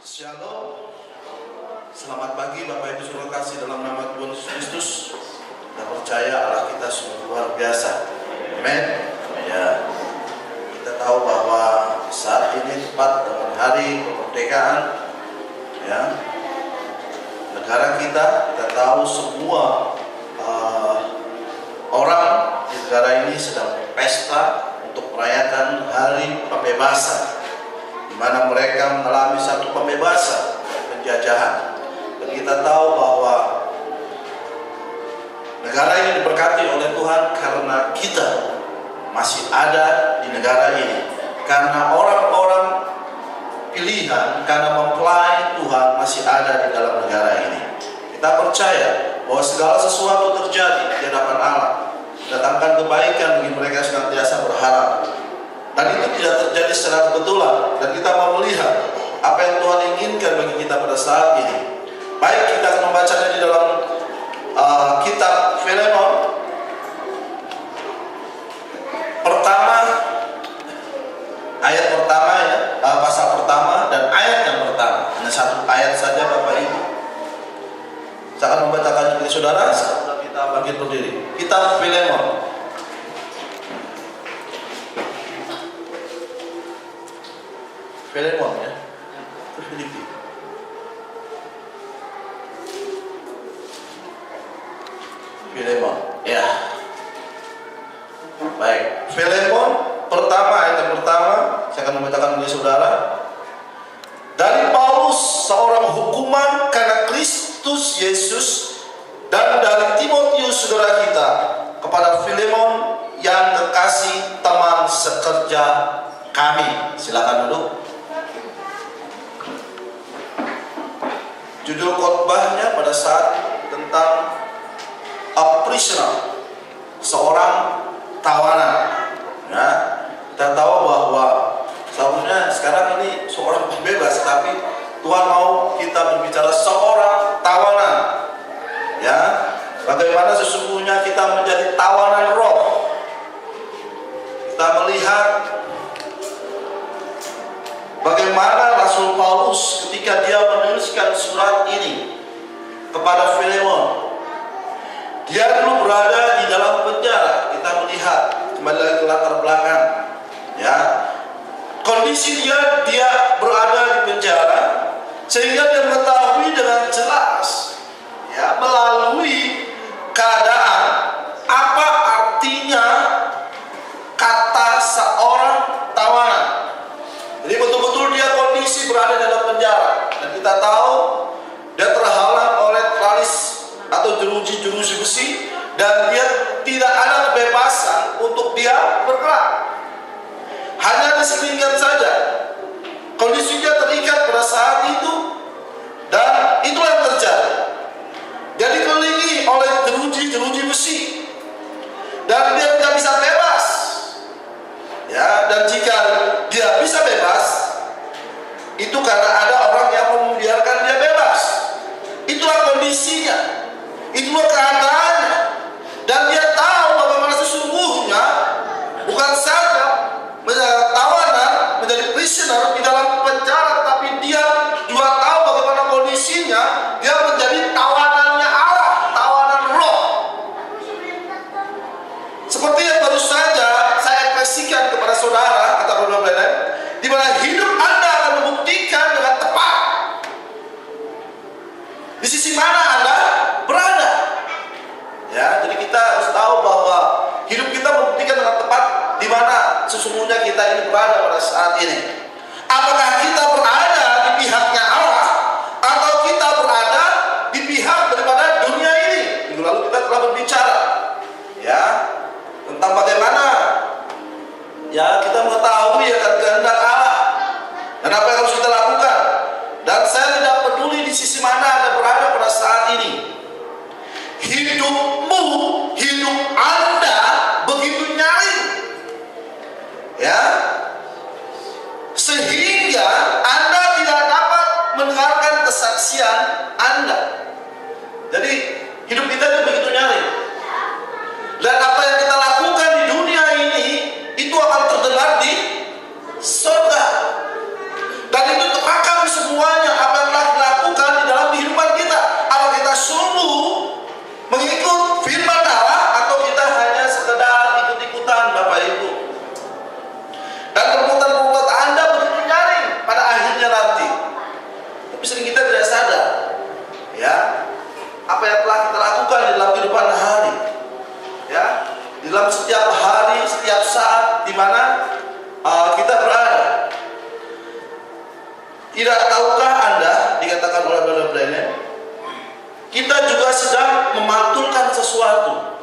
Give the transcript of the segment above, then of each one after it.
Shalom. Selamat pagi Bapak Ibu saudara kasih dalam nama Tuhan Yesus Kristus. Kita percaya Allah kita sungguh luar biasa. Amin. Ya. Kita tahu bahwa saat ini tepat dengan hari kemerdekaan, ya, negara kita tahu semua orang di negara ini sedang berpesta untuk merayakan hari pembebasan, di mana mereka mengalami satu pembebasan penjajahan. Dan kita tahu bahwa negara ini diberkati oleh Tuhan karena kita masih ada di negara ini, karena orang-orang pilihan, karena mempelai Tuhan masih ada di dalam negara ini. Kita percaya bahwa segala sesuatu terjadi di hadapan Allah, datangkan kebaikan bagi mereka yang senantiasa berharap. Dan itu tidak terjadi secara kebetulan, dan kita mau melihat apa yang Tuhan inginkan bagi kita pada saat ini. Baik, kita akan membacanya di dalam kitab Filemon pertama, ayat pertama, ya, pasal pertama dan ayat yang pertama. Hanya satu ayat saja Bapak Ibu. Saya akan membacakan bagi saudara setelah kita bangkit berdiri. Kitab Filemon ya, Filipi. Filemon, ya. Baik, Filemon pertama, ayat yang pertama, saya akan membacakan bagi saudara. Dari Paulus, seorang hukuman karena Kristus Yesus, dan dari Timotius saudara kita, kepada Filemon yang kekasih teman sekerja kami. Silakan duduk. Judul khotbahnya pada saat tentang a prisoner, seorang tawanan. Ya, kita tahu bahwa seharusnya sekarang ini seorang pembebas, tapi Tuhan mau kita berbicara seorang tawanan. Ya, bagaimana sesungguhnya kita menjadi tawanan roh. Kita melihat bagaimana Rasul Paulus ketika dia menuliskan surat ini kepada Filemon. Dia dulu berada di dalam penjara. Kita melihat kembali lagi ke latar belakang, ya, kondisi dia berada di penjara, sehingga dia mengetahui dengan jelas, ya, melalui keadaan apa artinya kata seorang tawanan. Jadi betul-betul dia kondisi berada dalam penjara, dan kita tahu dia terhalang oleh teralis atau jeruji-jeruji besi, dan dia tidak ada kebebasan untuk dia bergerak. Hanya diselingkan saja. Kondisinya terikat pada saat itu, dan itulah yang terjadi. Dia dikelilingi oleh jeruji-jeruji besi, dan dia tidak bisa bebas. Ya, dan jika dia bisa bebas, itu karena ada orang yang membiarkan dia bebas. Itulah kondisinya, itulah keadaannya, dan dia tahu bagaimana sesungguhnya bukan saja menjadi tawanan, menjadi prisoner di dalam penjara, tapi dia juga tahu bagaimana kondisinya dia menjadi tawanannya Allah, tawanan roh. Seperti yang baru saja saya ekspresikan kepada saudara, kata Brother Brennan, di mana hidup Anda akan membuktikan dengan tepat di sisi mana Anda berada. Ya, jadi kita harus tahu bahwa hidup kita membuktikan dengan tepat di mana sesungguhnya kita ini berada pada saat ini. Apakah kita berada di pihaknya Allah, atau kita berada di pihak daripada dunia ini? Minggu lalu kita telah berbicara, ya, tentang bagaimana, ya, kita mengetahui akan kehendak Allah dan apa yang harus kita lakukan. Dan saya tidak peduli di sisi mana Anda berada pada saat ini. Hidupmu, hidup Anda begitu nyaring, ya, sehingga Anda tidak dapat mendengarkan kesaksian Anda. Jadi hidup kita itu begitu nyaring, dan apa yang kita lakukan di dunia ini itu akan terdengar di surga. Dan itu terekam semuanya Tapi sering kita tidak sadar, ya, apa yang telah kita lakukan di dalam kehidupan hari, ya, di dalam setiap hari, setiap saat di mana kita berada. Tidak tahukah Anda, dikatakan oleh Brother Brennan, kita juga sedang memantulkan sesuatu.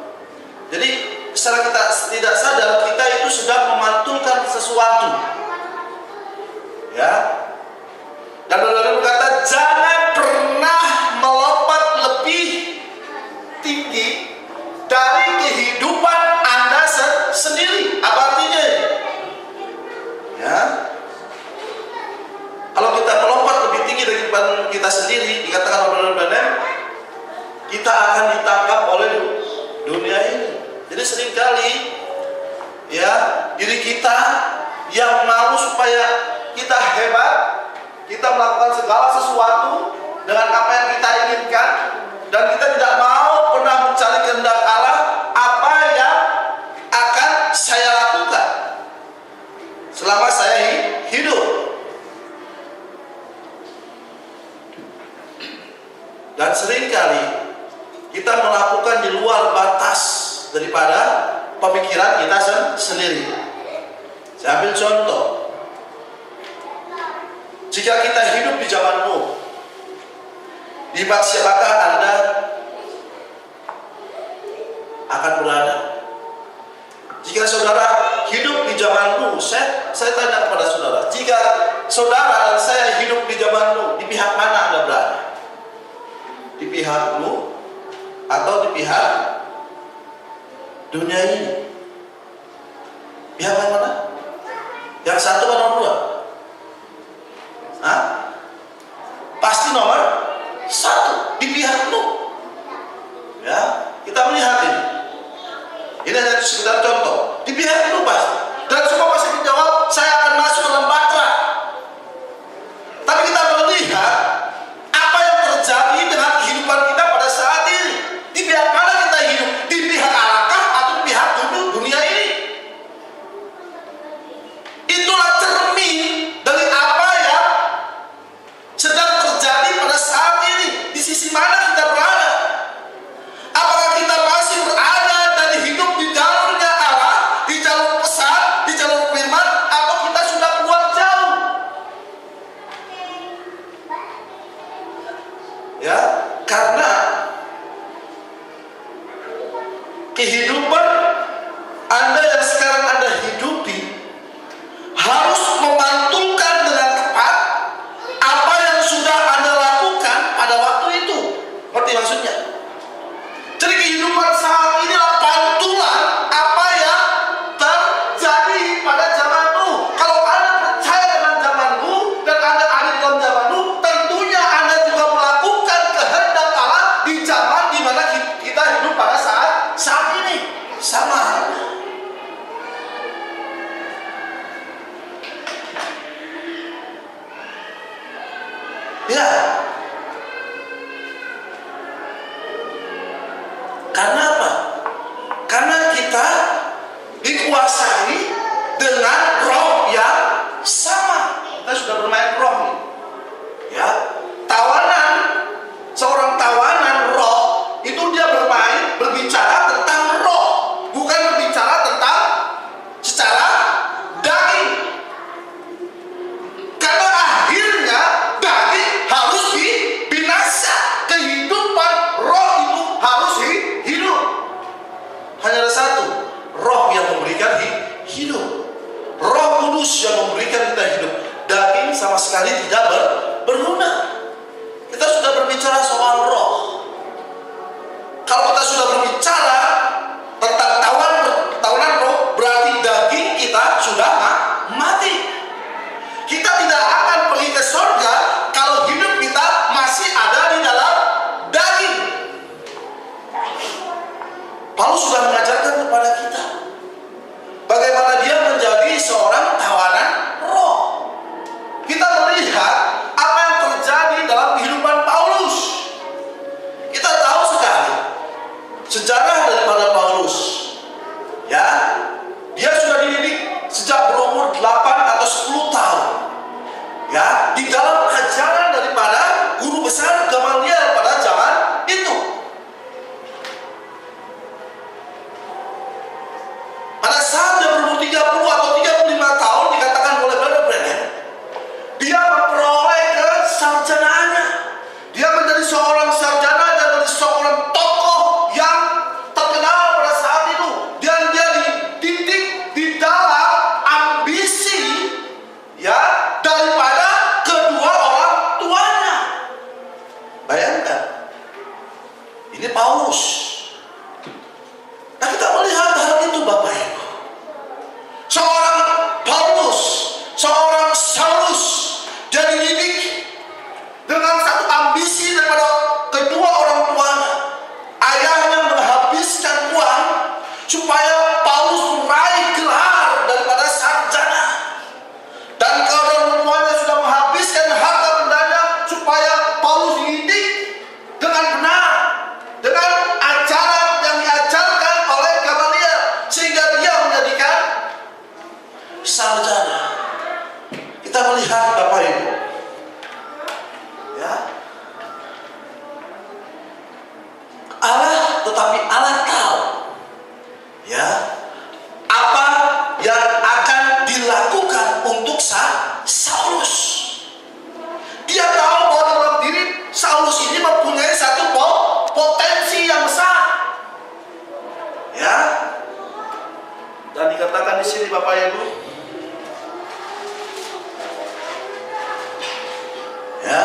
Jadi secara kita tidak sadar, kita itu sedang memantulkan sesuatu, ya. Dan Brother berkata, jangan pernah melompat lebih tinggi dari kehidupan Anda sendiri. Apa artinya? Ya, kalau kita melompat lebih tinggi dari kehidupan kita sendiri, dikatakan oleh Brother, kita akan ditangkap oleh dunia ini. Jadi seringkali, ya, diri kita yang mau supaya kita hebat, kita melakukan segala sesuatu dengan apa yang kita inginkan, dan kita tidak mau pernah mencari kehendak Allah. Apa yang akan saya lakukan selama saya hidup? Dan seringkali kita melakukan di luar batas daripada pemikiran kita sendiri. Saya ambil contoh. Jika kita hidup di zaman Nuh, di bak siapakah Anda akan berada? Jika saudara hidup di zaman Nuh, saya tanya kepada saudara, jika saudara dan saya hidup di zaman Nuh, di pihak mana Anda berada? Di pihak Nuh atau di pihak dunia ini? Pihak yang mana? Yang satu atau nomor dua? Hah? Pasti nomor satu, di pihak Nuh. Ya, kita melihat ini. Ini hanya sekedar contoh. Di pihak Nuh pasti. Dan semua pasti menjawab, saya akan masuk dalam bahtera. Tapi kita melihat apa yang terjadi dengan kehidupan kita pada saat ini. Di pihak mana kita hidup? Di pihak Allah atau di pihak dunia ini? Itulah cermin dari apa yang sedang terjadi pada saat ini. Di sisi mana kita berada? Apakah kita masih berada dan hidup di jalurnya Allah, di jalur pesan, di jalur firman, atau kita sudah keluar jauh? Ya, karena kehidupan Anda yang sekarang Anda hidupi harus memantulkan dengan tepat apa yang sudah Anda lakukan pada waktu itu. Ngerti maksudnya? Jadi kehidupan saat ini adalah pantulan apa yang terjadi pada zaman Nuh. Kalau Anda percaya dengan zaman Nuh dan Anda ada di dalam zaman Nuh, tentunya Anda juga melakukan kehendak Allah di zaman di mana kita hidup pada saat ini. Sama. Ya. Karena apa? Karena kita dikuasai dengan roh yang sama. Kita sudah bermain roh nih. Ya. Tawanan, seorang tawanan roh itu dia berbicara tentang roh, bukan berbicara tentang secara daging. Karena akhirnya daging harus dibinasa, kehidupan roh itu harus hidup. Hanya ada satu, roh yang memberikan hidup. Roh Kudus yang memberikan kita hidup. Daging sama sekali tidak berguna. Kita sudah berbicara soal roh. Kalau kita sudah berbicara tentang tawanan roh, berarti daging kita sudah mati. Kita tidak akan pergi ke surga kalau hidup kita masih ada di dalam daging. Paulus sudah mengajarkan kepada kita bagaimana dia menjadi seorang tawanan roh. Kita melihat apa yang terjadi dalam kehidupan Paulus. Kita tahu sekali kesarjanaannya. Dia menjadi seorang sarjana dan menjadi seorang tokoh yang terkenal pada saat itu. Dan dia dididik di dalam ambisi ya daripada kedua orang tuanya. Bayangkan, ini Paulus. Nah, kita melihat hal itu Bapak Ibu. Seorang Paulus, seorang Saulus, dia dididik dengan satu ambisi daripada kedua orang tuanya. Ayahnya menghabiskan uang supaya Paulus meraih gelar daripada sarjana. Dan kalau orang tuanya sudah menghabiskan harta bendanya supaya Paulus dididik dengan benar, dengan ajaran yang diajarkan oleh Gamaliel, sehingga dia menjadikan sarjana. Kita melihat Bapak Ibu, ya, tetapi Allah tahu, ya, apa yang akan dilakukan untuk Saulus. Dia tahu bahwa dalam diri Saulus ini mempunyai satu potensi yang besar, ya. Dan dikatakan di sini Bapak Ibu, ya,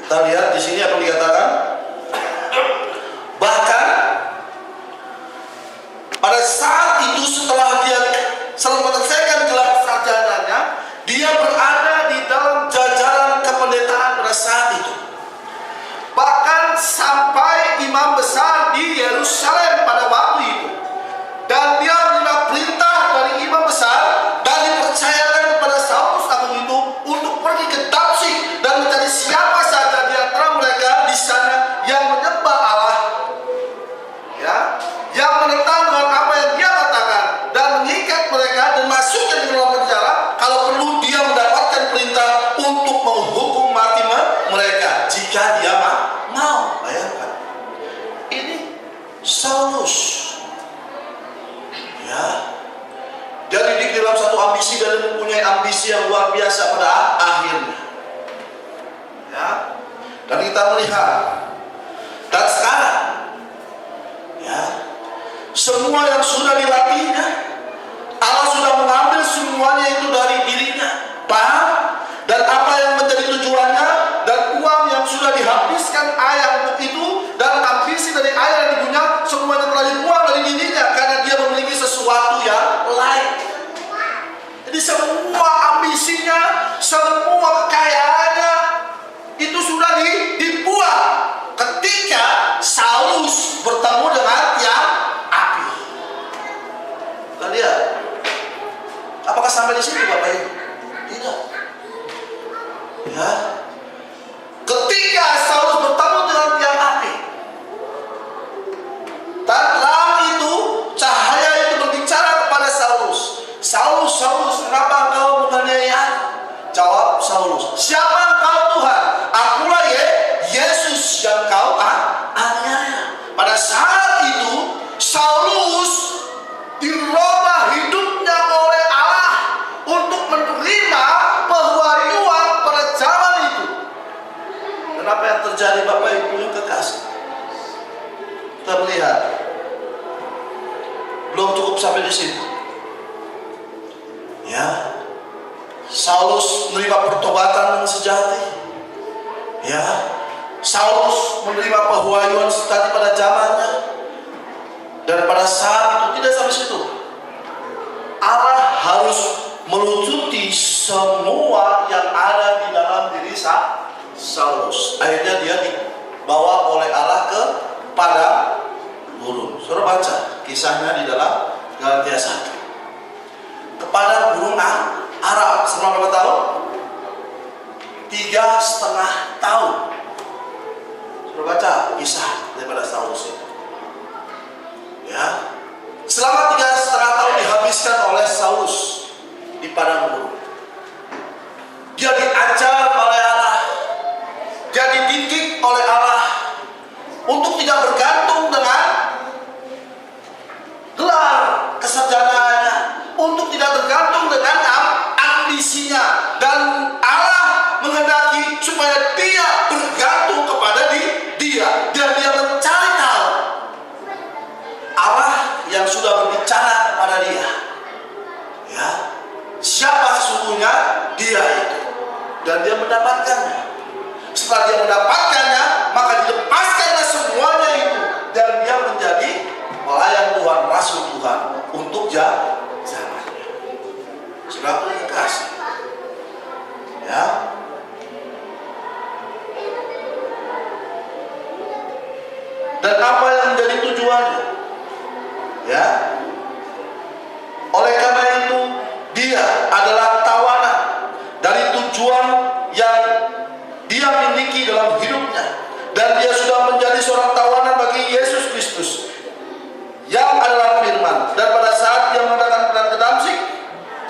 kita lihat di sini apa dikatakan. Bahkan pada saat itu setelah dia menyelesaikan gelar sarjananya, dia berada di dalam jajaran kependetaan pada saat itu. Bahkan sampai imam besar di Yerusalem pada waktu itu. Dan dia menerima perintah dari imam besar dan dipercayakan kepada Saulus Agung itu untuk pergi ke Damsyik dan mencari siapa saja di antara mereka di sana yang menyembah Allah, ya, yang menentang dengan apa yang dia katakan, dan mengikat mereka dan masukkan ke dalam penjara. Kalau perlu dia mendapatkan perintah untuk menghukum mati mereka jika dia mau. Bayangkan, ini Saulus, ya, dia dididik dalam satu ambisi dan mempunyai ambisi yang luar biasa pada akhirnya, ya. Dan kita melihat, dan sekarang, ya, semua yang sudah dilatihnya, Allah sudah mengambil semuanya itu dari dirinya, paham? Dan apa yang menjadi tujuannya, dan uang yang sudah dihabiskan ayah untuk itu, dan ambisi dari ayah dan ibunya, semuanya telah dibuang dari dirinya karena dia memiliki sesuatu yang lain. Jadi semua ambisinya, semua kekayaannya itu sudah dibuang ketika Saulus bertemu dengan yang api. Kita lihat, apakah sampai di situ Bapak Ibu? Tidak. Ya, ketika Saulus bertemu dengan tiang api, dan terang itu, cahaya itu berbicara kepada Saulus. Saulus, Saulus, kenapa engkau menganiaya aku? Jawab Saulus, siapa engkau Tuhan? Akulah Yesus yang kau aniaya. Pada saat itu Saulus dirubah hidupnya oleh Allah untuk menerima pewahyuan pada zaman itu. Dan apa yang terjadi Bapak Ibu yang kekasih? Kita melihat, belum cukup sampai di situ. Ya, Saulus menerima pertobatan yang sejati. Ya, Saulus menerima pewahyuan tadi pada zamannya. Dan pada saat itu tidak sampai situ. Allah harus melucuti semua yang ada di dalam diri Saulus. Akhirnya dia dibawa oleh Allah ke padang gurun. Saudara baca kisahnya di dalam Galatia 1. Kepada gurun Arab selama berapa tahun? 3,5 tahun. Saudara baca kisah daripada Saulus itu. Ya, selama 3,5 tahun dihabiskan oleh Saulus di padang gurun. Dia diajar oleh Allah, dia dididik oleh Allah untuk tidak bergantung dengan yang sudah berbicara kepada dia. Ya, siapa sesungguhnya dia itu, dan dia mendapatkannya. Setelah dia mendapatkannya, maka dilepaskanlah semuanya itu, dan dia menjadi pelayan Tuhan, rasul Tuhan untuk zamannya. Saudara kasih, ya. Dan apa yang menjadi tujuannya? Ya. Oleh karena itu, dia adalah tawanan dari tujuan yang dia miliki dalam hidupnya, dan dia sudah menjadi seorang tawanan bagi Yesus Kristus yang adalah firman. Dan pada saat dia mengadakan perang ke Damsyik,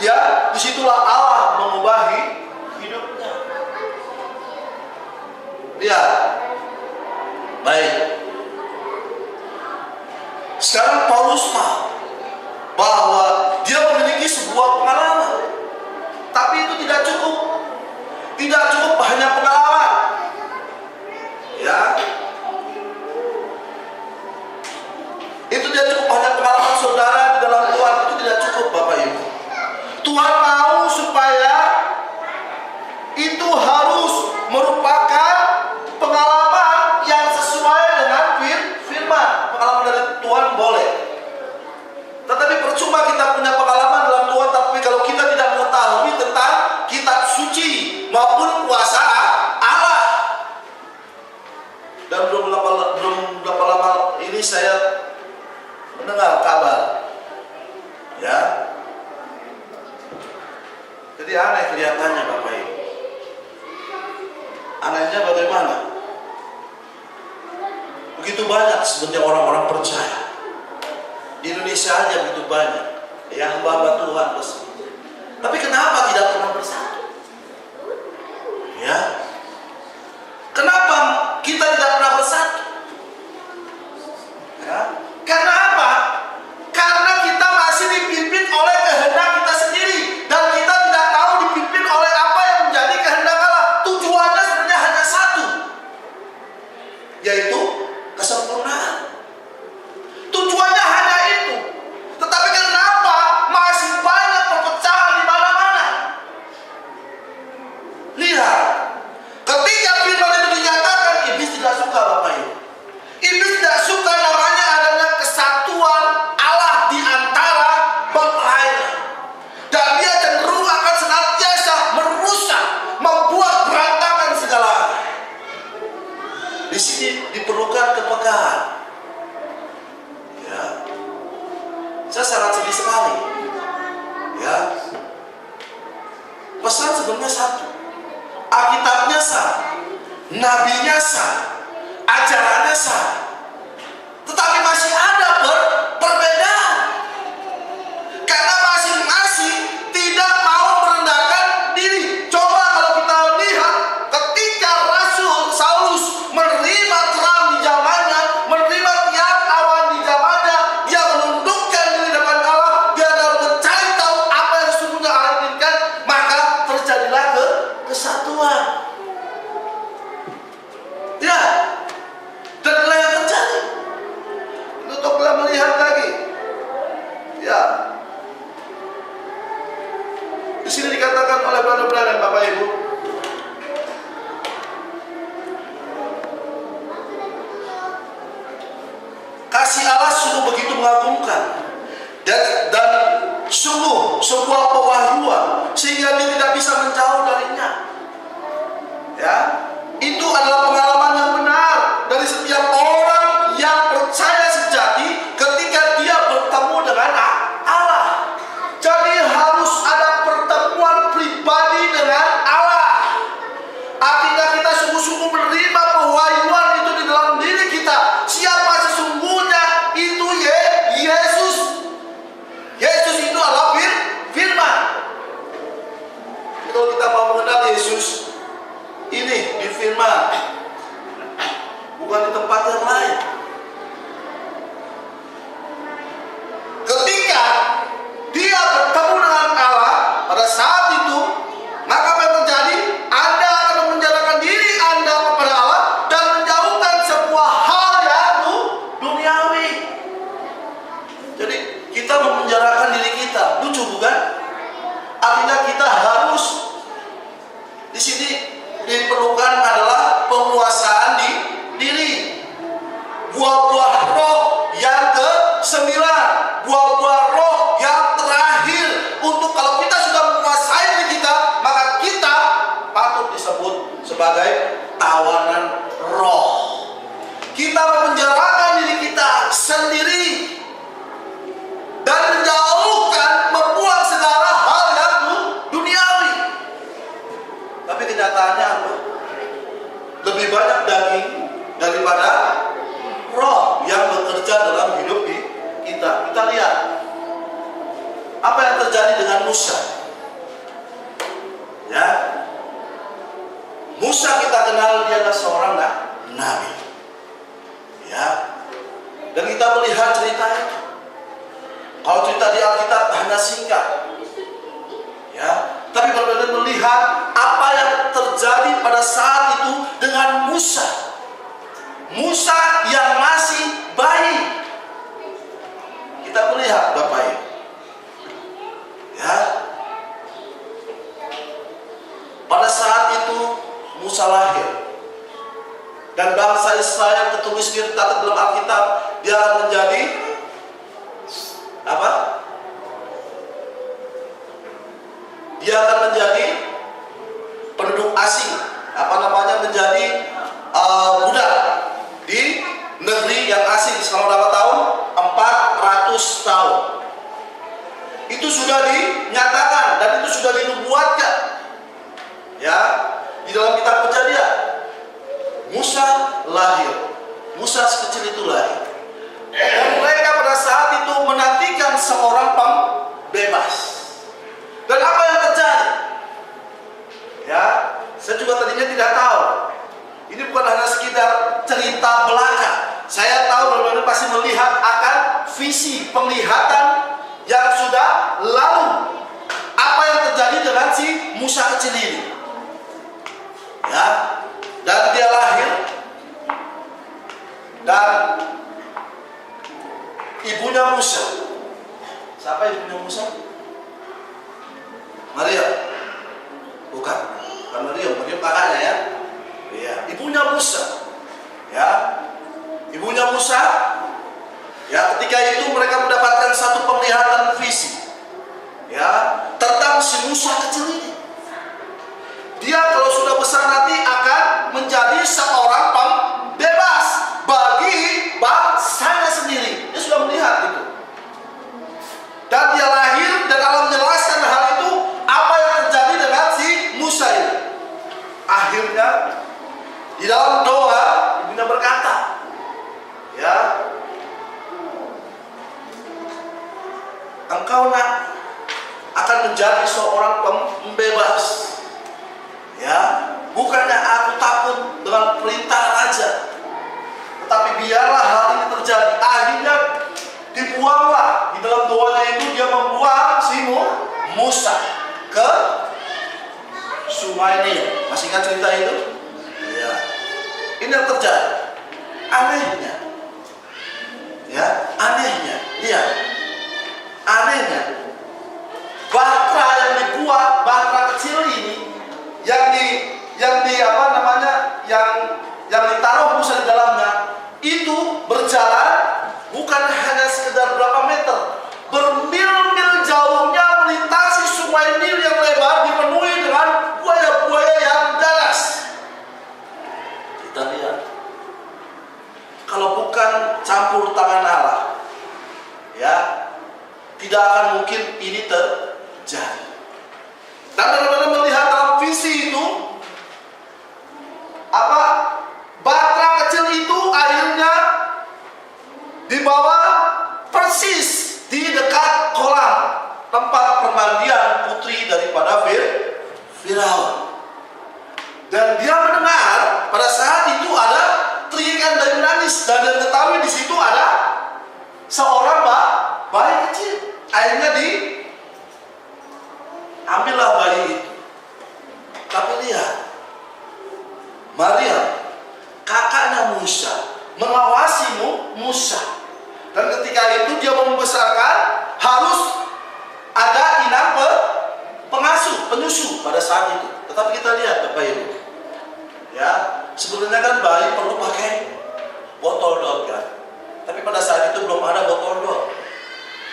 ya, disitulah Allah mengubahi hidupnya. Lihat, baik. Sekarang Paulus tahu bahwa dia memiliki sebuah pengalaman, tapi itu tidak cukup. Tidak cukup hanya pengalaman. Ya. Itu tidak cukup hanya pengalaman saudara di dalam Tuhan, itu tidak cukup Bapak Ibu. Tuhan mau supaya itu harus merupakan pengalaman yang sesuai dengan firman. Pengalaman dari Tuhan boleh. Tetapi percuma kita punya pengalaman dalam Tuhan, tapi kalau kita tidak mengetahui tentang kitab suci maupun kuasa Allah. Dan belum berapa lama ini saya mendengar kabar, ya. Jadi aneh kelihatannya Bapak Ibu. Anehnya bagaimana? Begitu banyak sebenarnya orang-orang percaya di Indonesia aja, begitu banyak yang hamba Tuhan bersama. Tapi kenapa tidak pernah bersatu? Ya, kenapa kita tidak pernah bersatu? Ya, karena apa? Karena kita masih dipimpin oleh kehendak kita sendiri, dan kita tidak tahu dipimpin oleh apa yang menjadi kehendak Allah. Tujuannya sebenarnya hanya satu, yaitu kesempurnaan. Tujuannya hanya itu. Tetapi kenapa masih banyak perpecahan di mana-mana? Lihat, ketika firman itu dinyatakan, iblis tidak suka Bapak Ibu. Iblis tidak suka namanya adanya kesatuan Allah di antara mempelainya. Dan dia cenderung akan senantiasa merusak, membuat berantakan segalanya. Di sini diperlukan kepekaan. Ya, saya sangat sedih sekali. Ya, pesan sebenarnya satu. Alkitabnya sama, nabinya sama, ajarannya sama, tetapi masih ada perbedaan. Karena masing-masing tidak mau merendahkan diri. Coba kalau kita lihat ketika Rasul Saulus menerima terang di zamannya, menerima tiap awan di zamannya, dia menundukkan diri depan Allah, dia dalam mencari tahu apa yang sesungguhnya Allah inginkan, maka terjadilah kesatuan. Ya, dan inilah yang terjadi. Untuk melihat lagi, ya, di sini dikatakan oleh brother dan Bapak Ibu, kasih Allah sungguh begitu mengagumkan, dan sungguh sebuah pewahyuan sehingga dia tidak bisa menjauh darinya. Ya, itu adalah pengalaman yang benar dari setiap orang yang percaya sejati ketika dia bertemu dengan Allah. Jadi harus ada pertemuan pribadi dengan Allah. Artinya kita sungguh-sungguh menerima pewahyuan itu di dalam diri kita. Siapa sesungguhnya itu Yesus. Yesus itu adalah firman. Kalau kita mau mengenal Yesus, ini di firman. Jadi kita memenjarakan diri kita, lucu bukan? Artinya kita harus, di sini diperlukan adalah penguasaan di diri. Buah-buah roh yang ke-9, buah-buah roh yang terakhir, untuk kalau kita sudah menguasai diri kita, maka kita patut disebut sebagai tawanan roh. Kita memenjarakan diri kita sendiri dan menjauhkan, membuang segala hal yang duniawi. Tapi kenyataannya apa? Lebih banyak daging daripada roh yang bekerja dalam hidup kita. Kita lihat apa yang terjadi dengan Musa. Ya, Musa kita kenal dia adalah seorang nabi. Ya, dan kita melihat cerita itu. Kalau cerita di Alkitab hanya singkat, ya, tapi benar-benar melihat apa yang terjadi pada saat itu dengan Musa. Musa yang masih bayi. Kita melihat Bapak Ibu, ya, pada saat itu Musa lahir, dan bangsa Israel tertulis tercatat dalam Alkitab, dia akan menjadi apa? Dia akan menjadi penduduk asing, menjadi budak di negeri yang asing selama berapa tahun? 400 tahun. Itu sudah dinyatakan dan itu sudah dinubuatkan. Ya, di dalam kitab Kejadian. Musa lahir. Musa sekecil itu lahir. Dan mereka pada saat itu menantikan seorang pembebas. Dan apa yang terjadi? Ya, saya juga tadinya tidak tahu. Ini bukan hanya sekedar cerita belaka. Saya tahu benar-benar pasti melihat akan visi penglihatan yang sudah lalu. Apa yang terjadi dengan si Musa kecil ini? Ya, dan dia lahir. Dan ibunya Musa. Siapa ibunya Musa? Maria. Bukan Maria, Maria kakaknya ya. Iya, ibunya Musa. Ya. Ibunya Musa. Ya, ketika itu mereka mendapatkan satu penglihatan visi. Ya, tentang si Musa kecil ini. Dia kalau sudah besar nanti akan menjadi seorang pembebas bagi bangsanya sendiri. Dia sudah melihat itu. Dan dia lahir dan Allah menjelaskan hal itu, apa yang terjadi dengan si Musa ini. Akhirnya di dalam doa ibunya berkata, ya, engkau nak akan menjadi seorang pembebas. Ya, bukannya aku takut dengan perintah raja, tetapi biarlah hal ini terjadi. Akhirnya dibuanglah, di dalam doanya itu dia membuang si Musa ke Sungai Nil. Masih ingat cerita itu? Ya. Ini yang terjadi. Anehnya, ya, anehnya, lihat, anehnya, Batra yang dibuat, Batra kecil ini, yang ditaruh Musa di dalamnya, itu berjalan bukan hanya sekedar berapa meter, bermil-mil jauhnya melintasi Sungai Nil yang lebar, dipenuhi dengan buaya-buaya yang ganas. Kita lihat, kalau bukan campur tangan Allah, ya, tidak akan mungkin ini terjadi. Dan benar-benar melihat dalam visi itu, Batra kecil itu akhirnya dibawa persis di dekat kolam tempat permandian putri daripada Firaun. Dan dia mendengar pada saat itu ada teriakan dan menangis, dan dia ketahui di situ ada seorang bayi kecil. Akhirnya ambillah bayi itu. Tapi lihat, Maria, kakaknya Musa, mengawasi Musa. Dan ketika itu dia membesarkan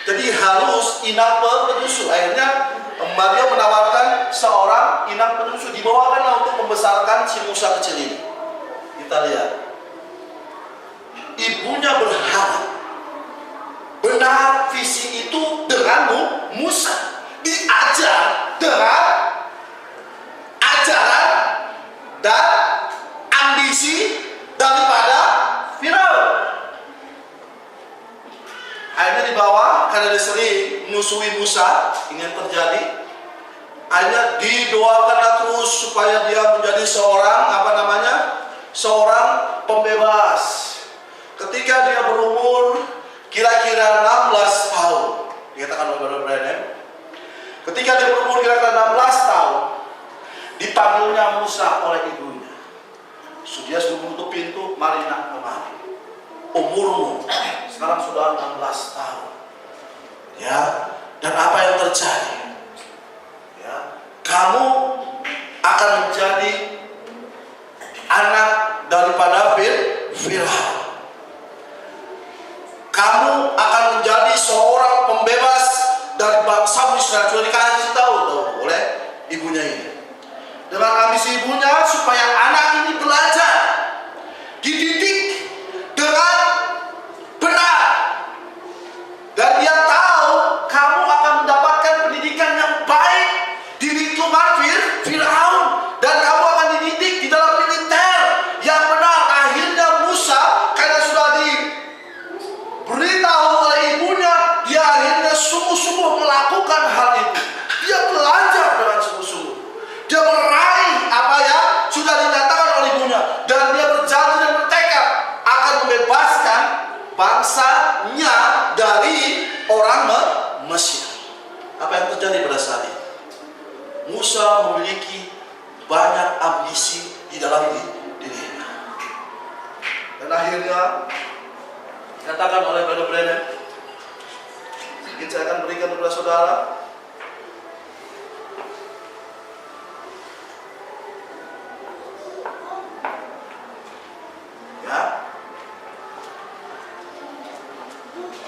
Jadi harus inang penyusu. Akhirnya Maria menawarkan seorang inang penyusu, dibawakanlah untuk membesarkan si Musa kecil ini. Kita lihat, ibunya berharap benar visi itu dengan Musa, diajar dengan ajaran dan ambisi daripada Firaun. Akhirnya dibawa, karena dia sering menyusui Musa, ingin terjadi. Akhirnya didoakanlah terus supaya dia menjadi seorang seorang pembebas. Ketika dia berumur kira-kira 16 tahun, dikatakan oleh Brother Branham, ketika dia berumur kira-kira 16 tahun, dipanggilnya Musa oleh ibunya. Dia sudah menutup pintu, mari nak kemari. Umurmu sekarang sudah 16 tahun. Ya, dan apa yang terjadi? Ya, kamu akan menjadi anak daripada Firaun. Kamu akan menjadi seorang pembebas dari bangsa Israel. Sudah dikasih tahu oleh ibunya ini. Dengan ambisi ibunya supaya anak ini belajar, dididik dengan benar, dan dia tahu kamu akan mendapatkan pendidikan yang baik di lingkungan Firaun, dan kamu akan dididik di dalam militer yang benar. Akhirnya Musa, karena sudah diberitahu oleh ibunya, dia akhirnya sungguh-sungguh melakukan hal itu. Dia belajar dengan sungguh-sungguh. Dia meraih apa yang sudah dikatakan oleh ibunya, dan dia berjanji dan bertekad akan membebaskan bangsanya dari orang Mesir. Apa yang terjadi pada saat itu? Musa memiliki banyak ambisi di dalam dirinya, dan akhirnya dikatakan oleh Brother Branham, sedikit saya akan berikan kepada saudara.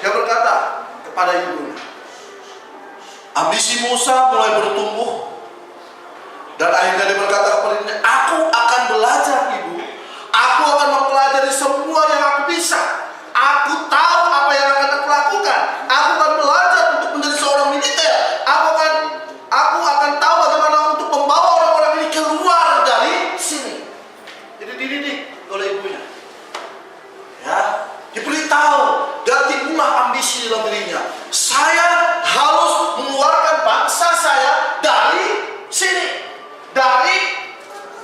Dia berkata kepada ibunya, ambisi Musa mulai bertumbuh, dan akhirnya dia berkata kepada ibunya, aku akan belajar ibu, aku akan mempelajari semua yang aku bisa, aku tahu apa yang akan aku lakukan, aku akan belajar untuk menjadi seorang militer, aku akan tahu bagaimana untuk membawa orang-orang ini keluar dari sini. Jadi dididik oleh ibunya, ya, diberitahu, dan timbullah ambisi dalam dirinya. Saya harus mengeluarkan bangsa saya dari sini, dari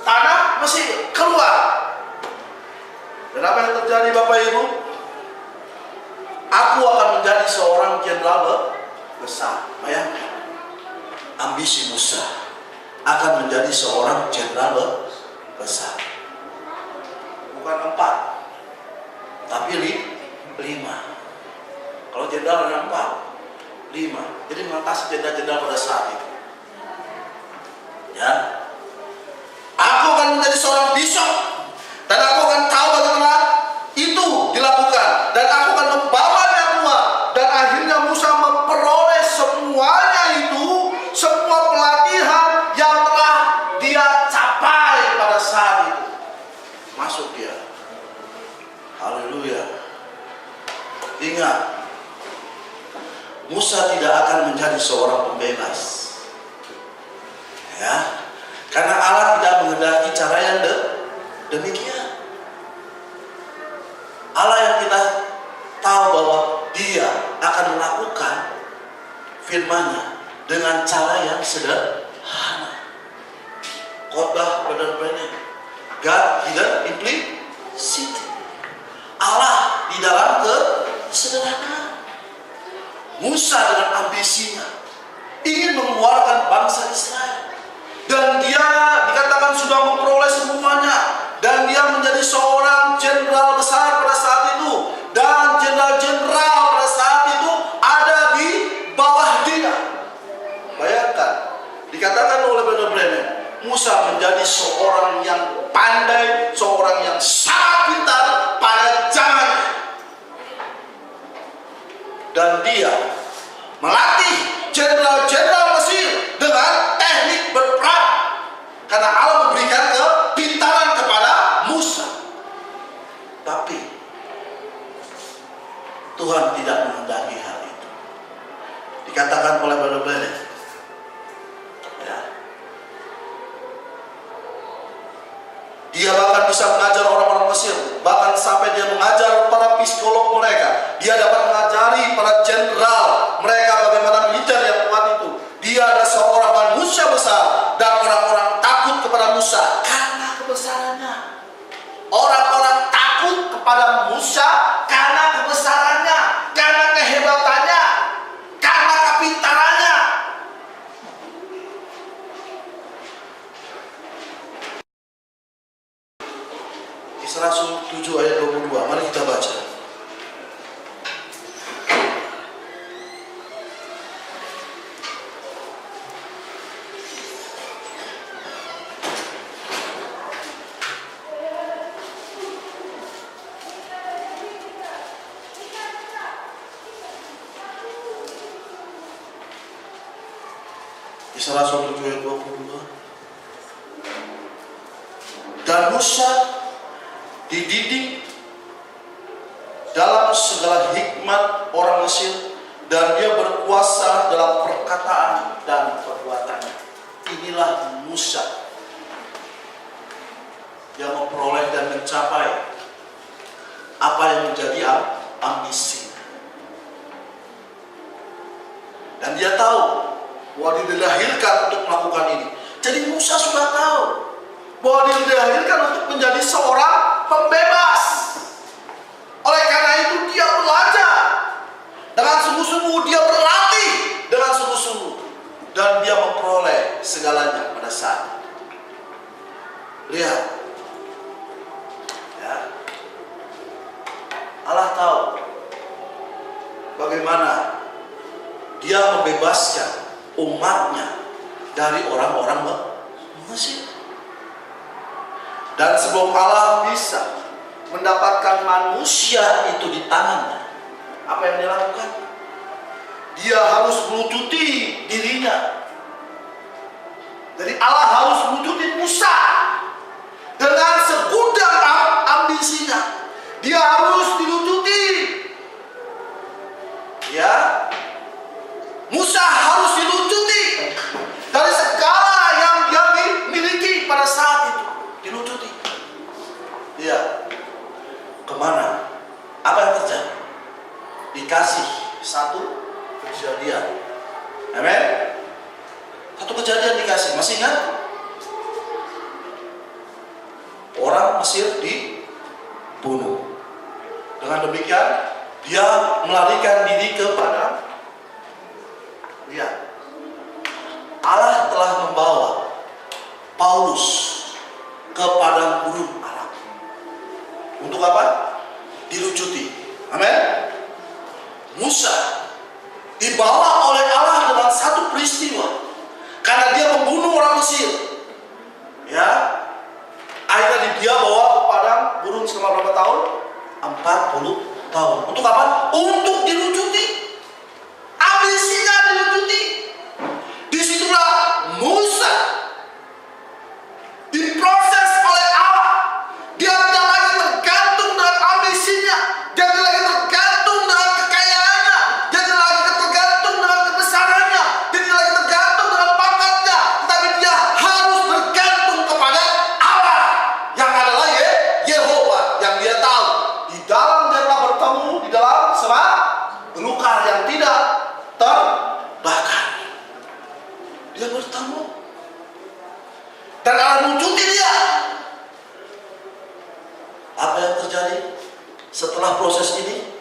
tanah Mesir, keluar. Dan apa yang terjadi Bapak Ibu? Aku akan menjadi seorang jenderal besar. Bayangkan, ambisi Musa akan menjadi seorang jenderal besar. Bukan 4, tapi 5. Kalau jenderal ada 4, 5. Jadi mengatasi jenderal-jenderal pada saat itu. Ya, aku akan menjadi seorang bishop, dan aku akan tahu bagaimana itu dilakukan, dan aku akan membawanya keluar. Dan akhirnya Musa memperoleh semuanya itu, semua pelatihan yang telah dia capai pada saat itu. Masuk dia. Haleluya. Ingat, Musa tidak akan menjadi seorang pembebas, ya, karena Allah tidak menghendaki cara yang demikian. Allah yang kita tahu bahwa Dia akan melakukan firman-Nya dengan cara yang sederhana. Khotbah Brother Branham, God hidden implicit. Allah di dalam kesederhanaan. Musa dengan ambisinya ingin mengeluarkan bangsa Israel, dan dia dikatakan sudah memperoleh semuanya, dan dia menjadi seorang jenderal besar pada saat itu, dan jenderal-jenderal pada saat itu ada di bawah dia. Bayangkan, dikatakan oleh Brother Branham, Musa menjadi seorang yang pandai, seorang yang sangat pintar pada zamannya. Dan dia dikatakan oleh Brother Bennett. Ya. Dia bahkan bisa mengajar orang-orang Mesir, bahkan sampai dia mengajar para psikolog mereka. Dia dapat mengajari para jenderal mereka bagaimana militer yang kuat itu. Dia adalah seorang manusia besar dan orang-orang takut kepada Musa karena kebesarannya. Orang-orang takut kepada Musa karena kebesarannya, karena kehebatannya, karena kepintarannya. Kisah Rasul 7 ayat 22, mari kita baca. Kisah Rasul 7 ayat 22. Dan Musa dididik dalam segala hikmat orang Mesir, dan dia berkuasa dalam perkataan dan perbuatannya. Inilah Musa yang memperoleh dan mencapai apa yang menjadi ambisi. Dan dia tahu bahwa dia dilahirkan untuk melakukan ini. Jadi Musa sudah tahu bahwa dia dilahirkan untuk menjadi seorang pembebas. Oleh karena itu dia belajar dengan sungguh-sungguh, dia berlatih dengan sungguh-sungguh, dan dia memperoleh segalanya pada saat itu. Lihat, ya, Allah tahu bagaimana dia membebaskan umatnya dari orang-orang Mesir. Dan sebelum Allah bisa mendapatkan manusia itu di tangannya, apa yang dia lakukan? Dia harus melucuti dirinya. Jadi Allah harus melucuti Musa dengan segudang ambisinya. Dia harus dilucuti. Ya, Musa harus dilucuti dari segala yang dia miliki pada saat itu. Dilucuti. Dia kemana? Apa yang terjadi? Dikasih satu kejadian. Amin. Satu kejadian dikasih. Masih ingat? Orang Mesir dibunuh. Dengan demikian dia melarikan diri kepada, lihat, Allah telah membawa Paulus ke padang gurun Arab. Untuk apa? Dilucuti. Amin. Musa dibawa oleh Allah dengan satu peristiwa, karena dia membunuh orang Mesir. Ya, akhirnya dia bawa ke padang gurun selama berapa tahun? 40 tahun. Untuk apa? Untuk dilucuti. Ambisinya dilucuti. Disitulah Musa diproses oleh Allah. Dia tidak lagi tergantung dengan ambisinya. Dia tidak lagi tergantung dengan kekayaannya. Dia tidak lagi tergantung dengan kebesarannya. Dia tidak lagi tergantung dengan pangkatnya. Tetapi dia harus bergantung kepada Allah, yang adalah Yehova, yang dia tahu. Di dalam dia telah bertemu di dalam semak belukar yang tidak terbakar. Dia bertemu dan Allah mencuti dia. Apa yang terjadi setelah proses ini?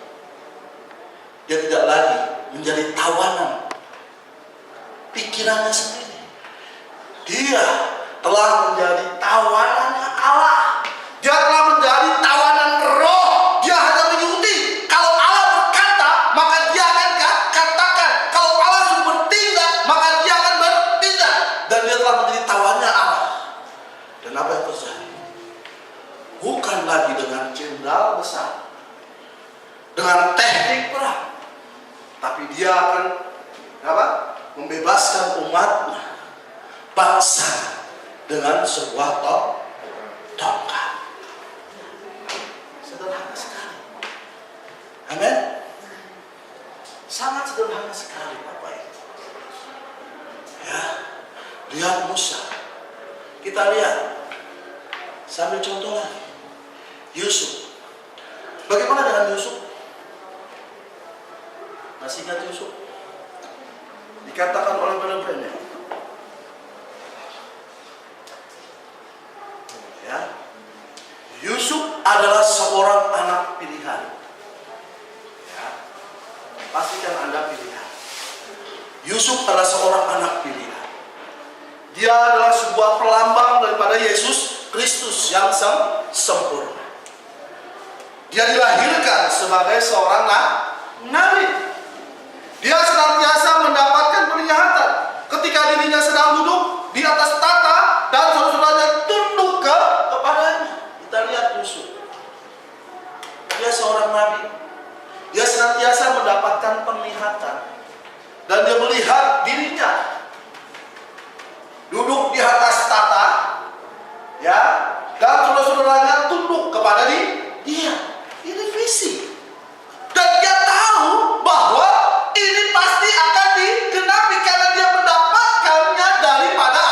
Dia tidak lagi menjadi tawanan pikirannya sendiri. Dia telah menjadi tawanannya Allah. Dia telah menjadi tawanan roh. Dia hanya mengikuti. Kalau Allah berkata, maka dia akan katakan. Kalau Allah suruh bertindak, maka dia akan bertindak. Dan dia telah menjadi tawanannya Allah. Dan apa yang terjadi? Bukan lagi dengan jenderal besar, dengan teknik perang, tapi dia akan apa? Membebaskan umatnya, bangsa, dengan sebuah tongkat. Sederhana sekali. Amin. Sangat sederhana sekali Bapak Ibu. Ya, lihat Musa. Kita lihat, sambil contoh lagi, Yusuf. Bagaimana dengan Yusuf? Masih ingat Yusuf? Dikatakan oleh Brother Branham, ya, Yusuf adalah seorang anak pilihan. Ya, pastikan Anda pilihan. Yusuf adalah seorang anak pilihan. Dia adalah sebuah pelambang daripada Yesus Kristus yang sempurna. Dia dilahirkan sebagai seorang nabi. Dia senantiasa mendapatkan penglihatan ketika dirinya sedang duduk di atas tahta dan saudara-saudaranya tunduk kepadanya. Kita lihat Yusuf. Dia seorang nabi. Dia senantiasa mendapatkan penglihatan dan dia melihat dirinya duduk di atas tahta, ya, dan saudara-saudaranya tunduk kepada dia. Ini visi. Dan dia tahu bahwa ini pasti akan digenapi karena dia mendapatkannya daripada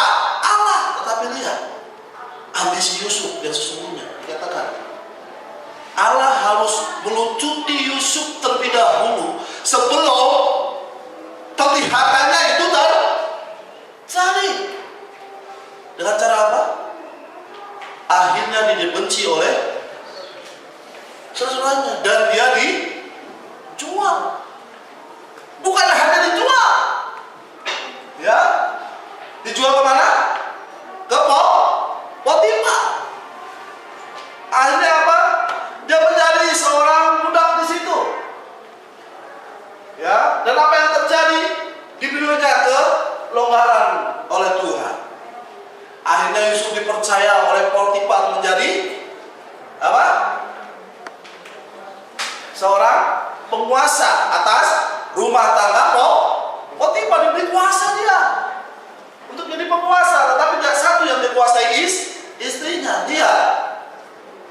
Allah. Tetapi lihat, ambisi Yusuf yang sesungguhnya dikatakan Allah harus melucuti Yusuf terlebih dahulu sebelum penglihatannya itu terjadi. Dengan cara apa? Akhirnya dia dibenci oleh saudaranya dan dia dijual. Bukan hanya dijual, ya, dijual kemana? Ke Potifar. Akhirnya apa? Dia menjadi seorang budak di situ, ya. Dan apa yang terjadi? Diberinya kelonggaran oleh Tuhan. Akhirnya Yusuf dipercaya oleh Potifar menjadi apa? Seorang penguasa atas rumah tangga Potifar. Diberi kuasa dia untuk jadi penguasa, tetapi tidak satu yang dikuasai istrinya dia.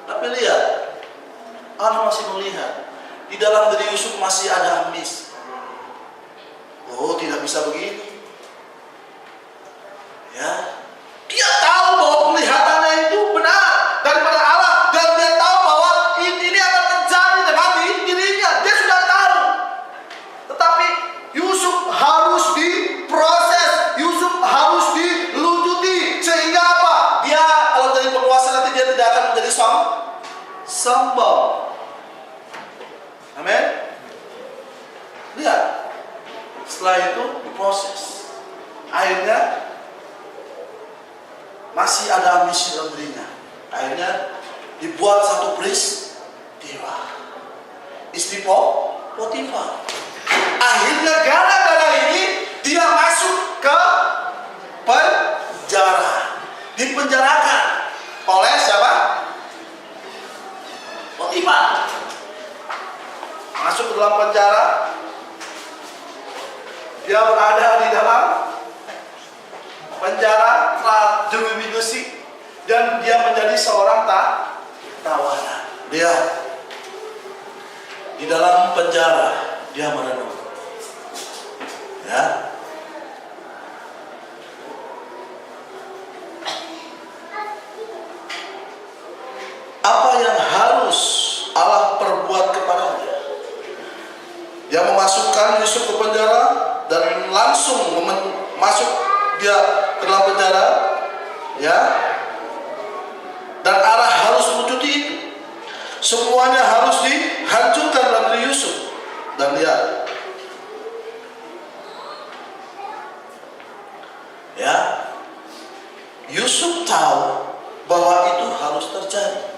Tapi lihat, Allah masih melihat di dalam diri Yusuf masih ada ambisi. Oh, tidak bisa begini, ya. Dia tahu bahwa penglihatannya itu benar daripada Allah dan dia tahu bahwa ini akan terjadi dengan dirinya. Dia sudah tahu. Tetapi Yusuf harus diproses, Yusuf harus dilucuti sehingga apa? Dia kalau jadi penguasa nanti dia tidak akan menjadi sombong. Amin. Lihat, setelah itu diproses. Akhirnya masih ada ambisi dalam dirinya. Akhirnya dibuat satu peristiwa. Istri Potifar. Akhirnya gara-gara ini dia masuk ke penjara. Dipenjarakan oleh siapa? Potifar. Masuk ke dalam penjara. Dia berada di dalam penjara telah jeruji besi dan dia menjadi seorang tawanan. Dia di dalam penjara dia merenung, ya. Apa yang harus Allah perbuat kepadanya? Dia memasukkan Yusuf ke penjara dan langsung masuk dia ke dalam penjara, ya. Dan Allah harus melucuti itu. Semuanya harus dihancurkan dalam diri Yusuf. Dan lihat, ya, Yusuf tahu bahwa itu harus terjadi.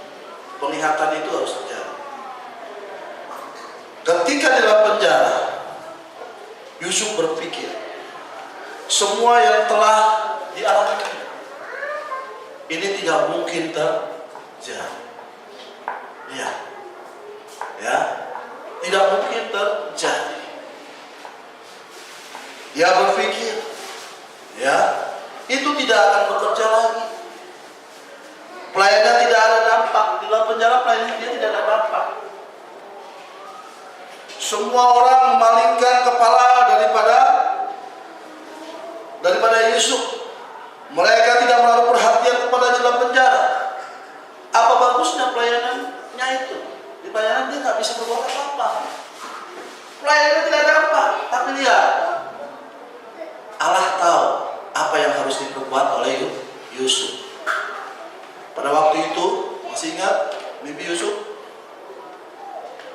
Penglihatan itu harus terjadi. Ketika di dalam penjara, Yusuf berpikir, semua yang telah dialami ini tidak mungkin terjadi. Ya, tidak mungkin terjadi. Dia berpikir, ya, itu tidak akan bekerja lagi. Pelayannya tidak ada dampak di dalam penjara, pelayannya dia tidak ada dampak. semua orang memalingkan kepala daripada Yusuf. Mereka tidak menaruh perhatian kepada dalam penjara. Apa bagusnya pelayanannya itu? Di pelayanan dia nggak bisa berbuat apa-apa. Pelayanan tidak ada apa. Tapi lihat, Allah tahu apa yang harus diperbuat oleh Yusuf. Pada waktu itu, masih ingat mimpi Yusuf?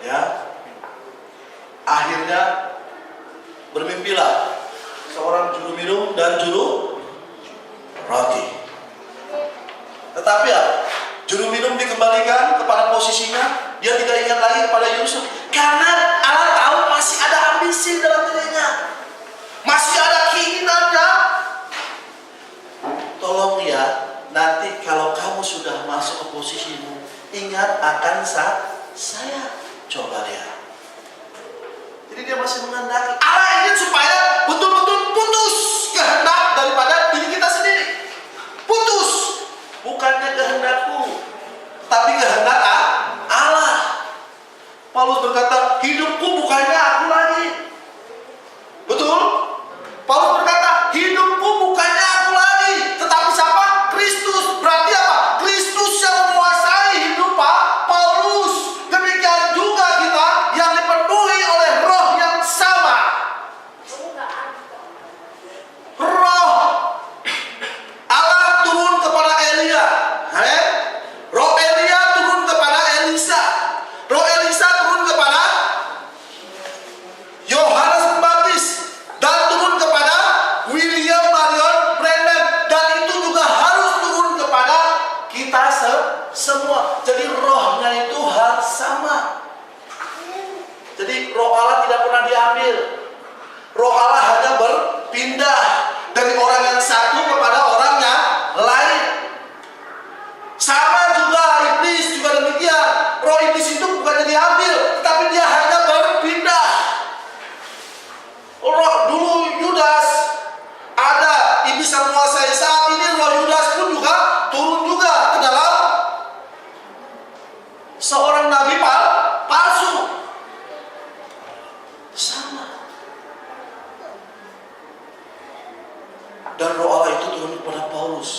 Ya, akhirnya bermimpilah seorang juru minum dan juru roti. Tetapi ya, juru minum dikembalikan kepada posisinya. Dia tidak ingat lagi kepada Yusuf, karena Allah tahu masih ada ambisi dalam dirinya, masih ada keinginannya. Tolong ya, nanti kalau kamu sudah masuk ke posisimu, ingat akan saya. Coba lihat. Jadi dia masih menghendaki. Allah ingin supaya betul-betul putus kehendak daripada diri kita sendiri. Putus. Bukannya kehendakku, tapi kehendak Allah. Paulus berkata, hidupku bukannya aku lagi. Betul? Paulus berkata, hidupku bukannya aku lagi, tetapi siapa? Kristus. Berarti apa? Kristus yang menguasai hidup Paulus. Demikian juga kita yang dipenuhi oleh roh yang sama. Roh Allah turun kepada Elia. Roh Elia turun kepada Elisa. Roh Elisa turun kepada Yohanes Pembaptis dan turun kepada William Marion Branham, dan itu juga harus turun kepada kita semua. Jadi rohnya itu harus sama. Jadi roh Allah tidak pernah diambil. Roh Allah hanya berpindah dari orang yang satu kepada orang yang lain. Sama juga iblis juga demikian. Roh iblis itu bukannya diambil, tapi dia hanya berpindah. Roh dulu Yudas ada, iblis yang menguasai. Saat ini roh Yudas pun juga turun juga ke dalam seorang nabi palsu. Sama. Dan roh Allah itu turun kepada Paulus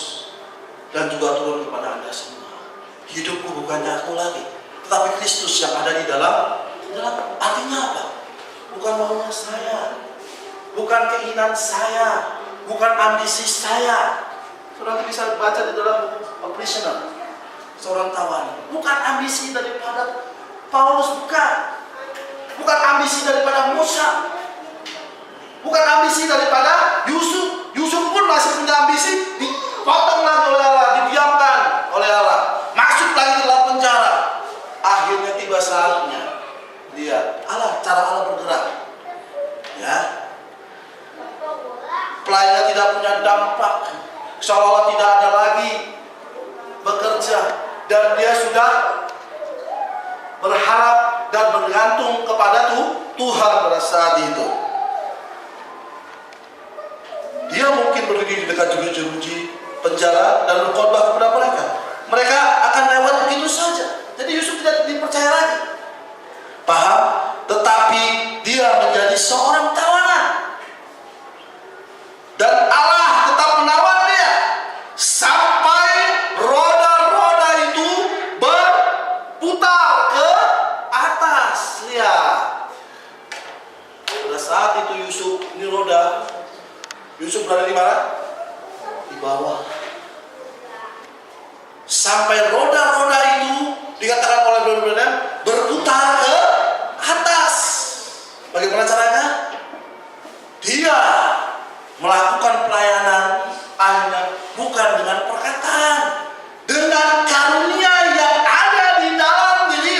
dan juga turun kepada Anda semua. Hidupku bukannya aku lagi, tetapi Kristus yang ada di dalam. Artinya apa? Bukan maunya saya, bukan keinginan saya, bukan ambisi saya. Saudara bisa baca di dalam A Prisoner, seorang tawanan. Bukan ambisi daripada Paulus, bukan ambisi daripada Musa, bukan ambisi daripada Yusuf. Yusuf pun masih punya ambisi, dipotong lagi oleh Allah, didiamkan oleh Allah, masuk lagi dalam penjara. Akhirnya tiba saatnya, lihat cara Allah bergerak. Ya, pelayannya tidak punya dampak, seolah-olah tidak ada lagi bekerja, dan dia sudah berharap dan bergantung kepada Tuhan pada saat itu. Dia mungkin berdiri di dekat jeruji penjara dan berkhotbah kepada mereka. Mereka akan lewat begitu saja. Jadi Yusuf tidak dipercaya lagi. Paham? Tetapi dia menjadi seorang tawanan. Dan Allah tetap menawan dia sampai roda-roda itu berputar ke atas. Lihat. Pada saat itu Yusuf berada di mana? Di bawah. Sampai roda-roda itu dikatakan oleh Branham berputar ke atas. Bagaimana caranya? Dia melakukan pelayanan hanya bukan dengan perkataan, dengan karunia yang ada di dalam diri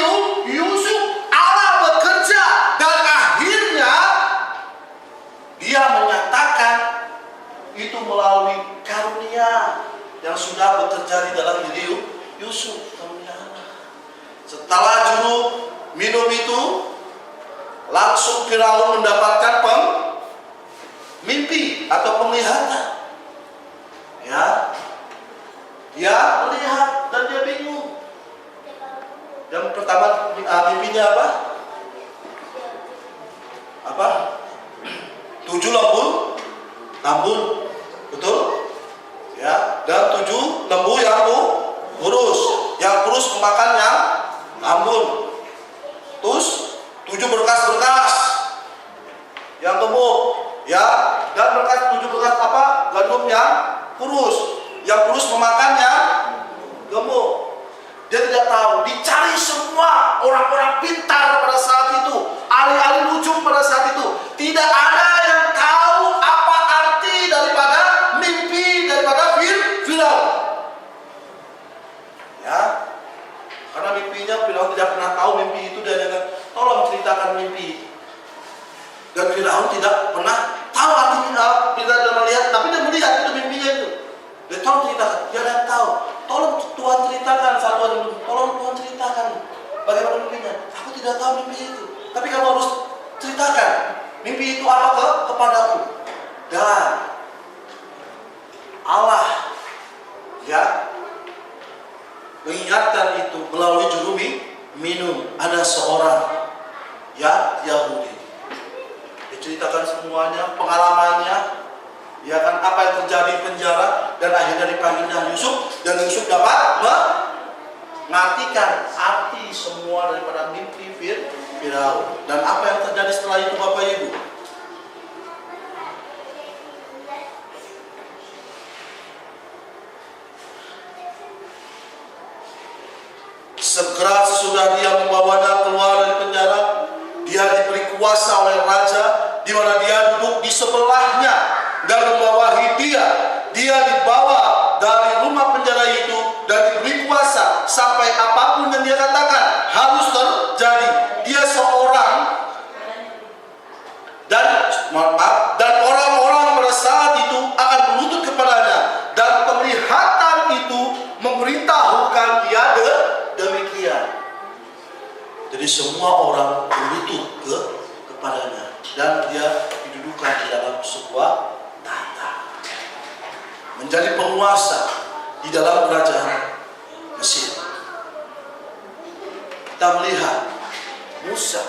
Yusuf. Allah bekerja dan akhirnya dia menyatakan itu melalui karunia yang sudah bekerja di dalam diri Yusuf. Setelah juru minum itu, langsung Firaun mendapatkan mimpi atau penglihatan. Ya, dia melihat dan dia bingung. Yang pertama mimpinya apa? apa? 7 lembut, betul? Ya, dan 7 lembu yang kurus. Yang kurus memakan yang lambun. Terus 7 berkas-berkas yang gemuk, ya, dan 7 berkas apa? Gandum yang kurus. Yang kurus memakan yang gemuk. Dia tidak tahu, dicari semua orang-orang pintar pada saat itu, ahli-ahli nujum pada saat itu. Tidak ada yang tahu apa arti daripada mimpi daripada Firaun. Ya, karena mimpinya Firaun tidak pernah tahu mimpi itu, dan dia tolong ceritakan mimpi. Dan Firaun tidak pernah tahu artinya, tidak melihat, tapi dia melihat itu mimpinya itu. Dia tolong ceritakan, dia tidak tahu. Tolong Tuhan ceritakan tolong Tuhan ceritakan bagaimana mimpinya. Aku tidak tahu mimpi itu, tapi kamu harus ceritakan mimpi itu apa kepadaku. Dan Allah, ya, mengingatkan itu melalui juru minum. Ada seorang, ya, Yahudi. Diceritakan semuanya, pengalamannya, ya kan, apa yang terjadi di penjara, dan akhirnya dipanggilnya Yusuf, dan Yusuf dapat mengartikan arti semua daripada mimpi Firaun. Dan apa yang terjadi setelah itu, Bapak Ibu? Segera sesudah dia membawanya keluar dari penjara, dia diberi kuasa oleh raja, di mana dia duduk di sebelahnya dan membawahi dia. Dia dibawa dari rumah penjara itu dan diberi kuasa sampai apapun yang dia katakan harus terjadi. Dia seorang dan orang-orang pada saat itu akan berlutut kepadanya, dan penglihatan itu memberitahukan dia demikian. Jadi semua orang berlutut kepadanya, dan dia didudukan di dalam sebuah menjadi penguasa di dalam kerajaan Mesir. Kita melihat Musa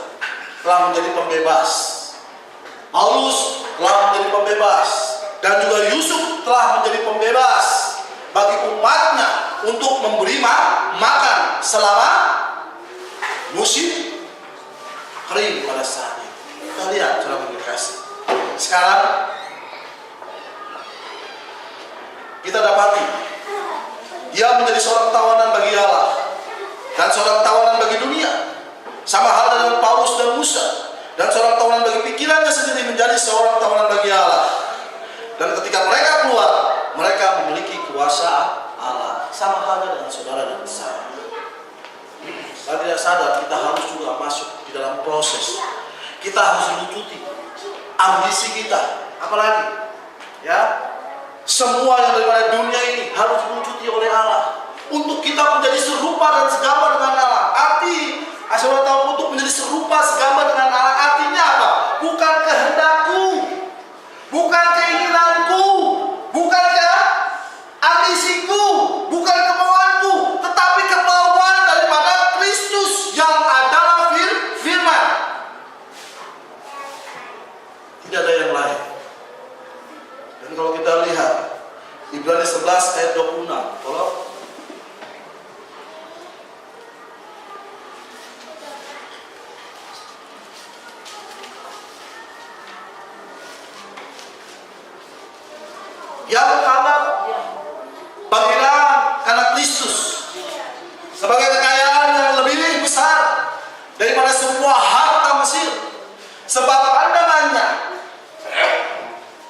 telah menjadi pembebas, Paulus telah menjadi pembebas, dan juga Yusuf telah menjadi pembebas bagi umatnya untuk memberi makan selama musim kering pada saat itu. Kita lihat, saudara kasih. Sekarang kita dapati dia menjadi seorang tawanan bagi Allah dan seorang tawanan bagi dunia, sama hal dengan Paulus dan Musa, dan seorang tawanan bagi pikirannya sendiri menjadi seorang tawanan bagi Allah. Dan ketika mereka keluar, mereka memiliki kuasa Allah, sama halnya dengan saudara dan saya. Saya tidak sadar kita harus juga masuk di dalam proses. Kita harus menututi ambisi kita, apalagi, ya, semua yang daripada dunia ini harus diwujudi oleh Allah, untuk kita menjadi serupa dan segambar dengan Allah. Arti, saudara tahu, untuk menjadi serupa segambar dengan Allah, artinya apa? Bukan kehendakku, bukan keinginanku, bukan ambisiku, bukan kemauanku, tetapi kemauan daripada Kristus yang adalah firman. Tidak ada yang lain. Dan kalau kita lihat Ibrani 11 ayat 26, tolong. Yang menganggap panggilan karena Kristus sebagai kekayaan yang lebih besar daripada semua harta Mesir, sebab pandangannya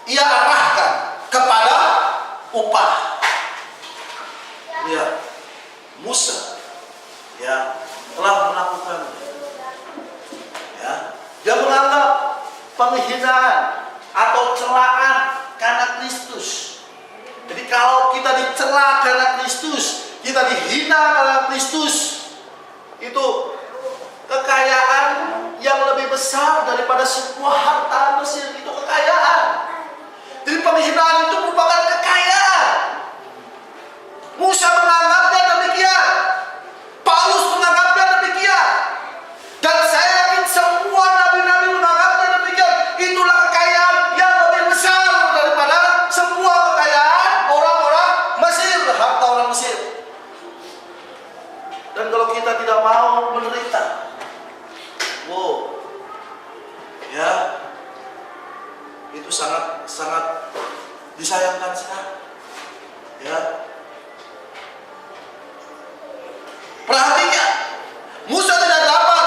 ia arahkan kepada upah. Lihat, Musa, ya, telah melakukannya. Ya, dia menganggap penghinaan atau celaan karena Kristus. Jadi kalau kita dicela karena Kristus, kita dihina karena Kristus, itu kekayaan yang lebih besar daripada semua harta Mesir. Itu kekayaan. Jadi penghinaan itu merupakan kekayaan. Musa menganggapnya demikian, Paulus menganggapnya demikian, dan saya yakin semua nabi-nabi menganggapnya demikian. itu sangat sangat disayangkan sekali. Ya. Perhatikan, Musa tidak dapat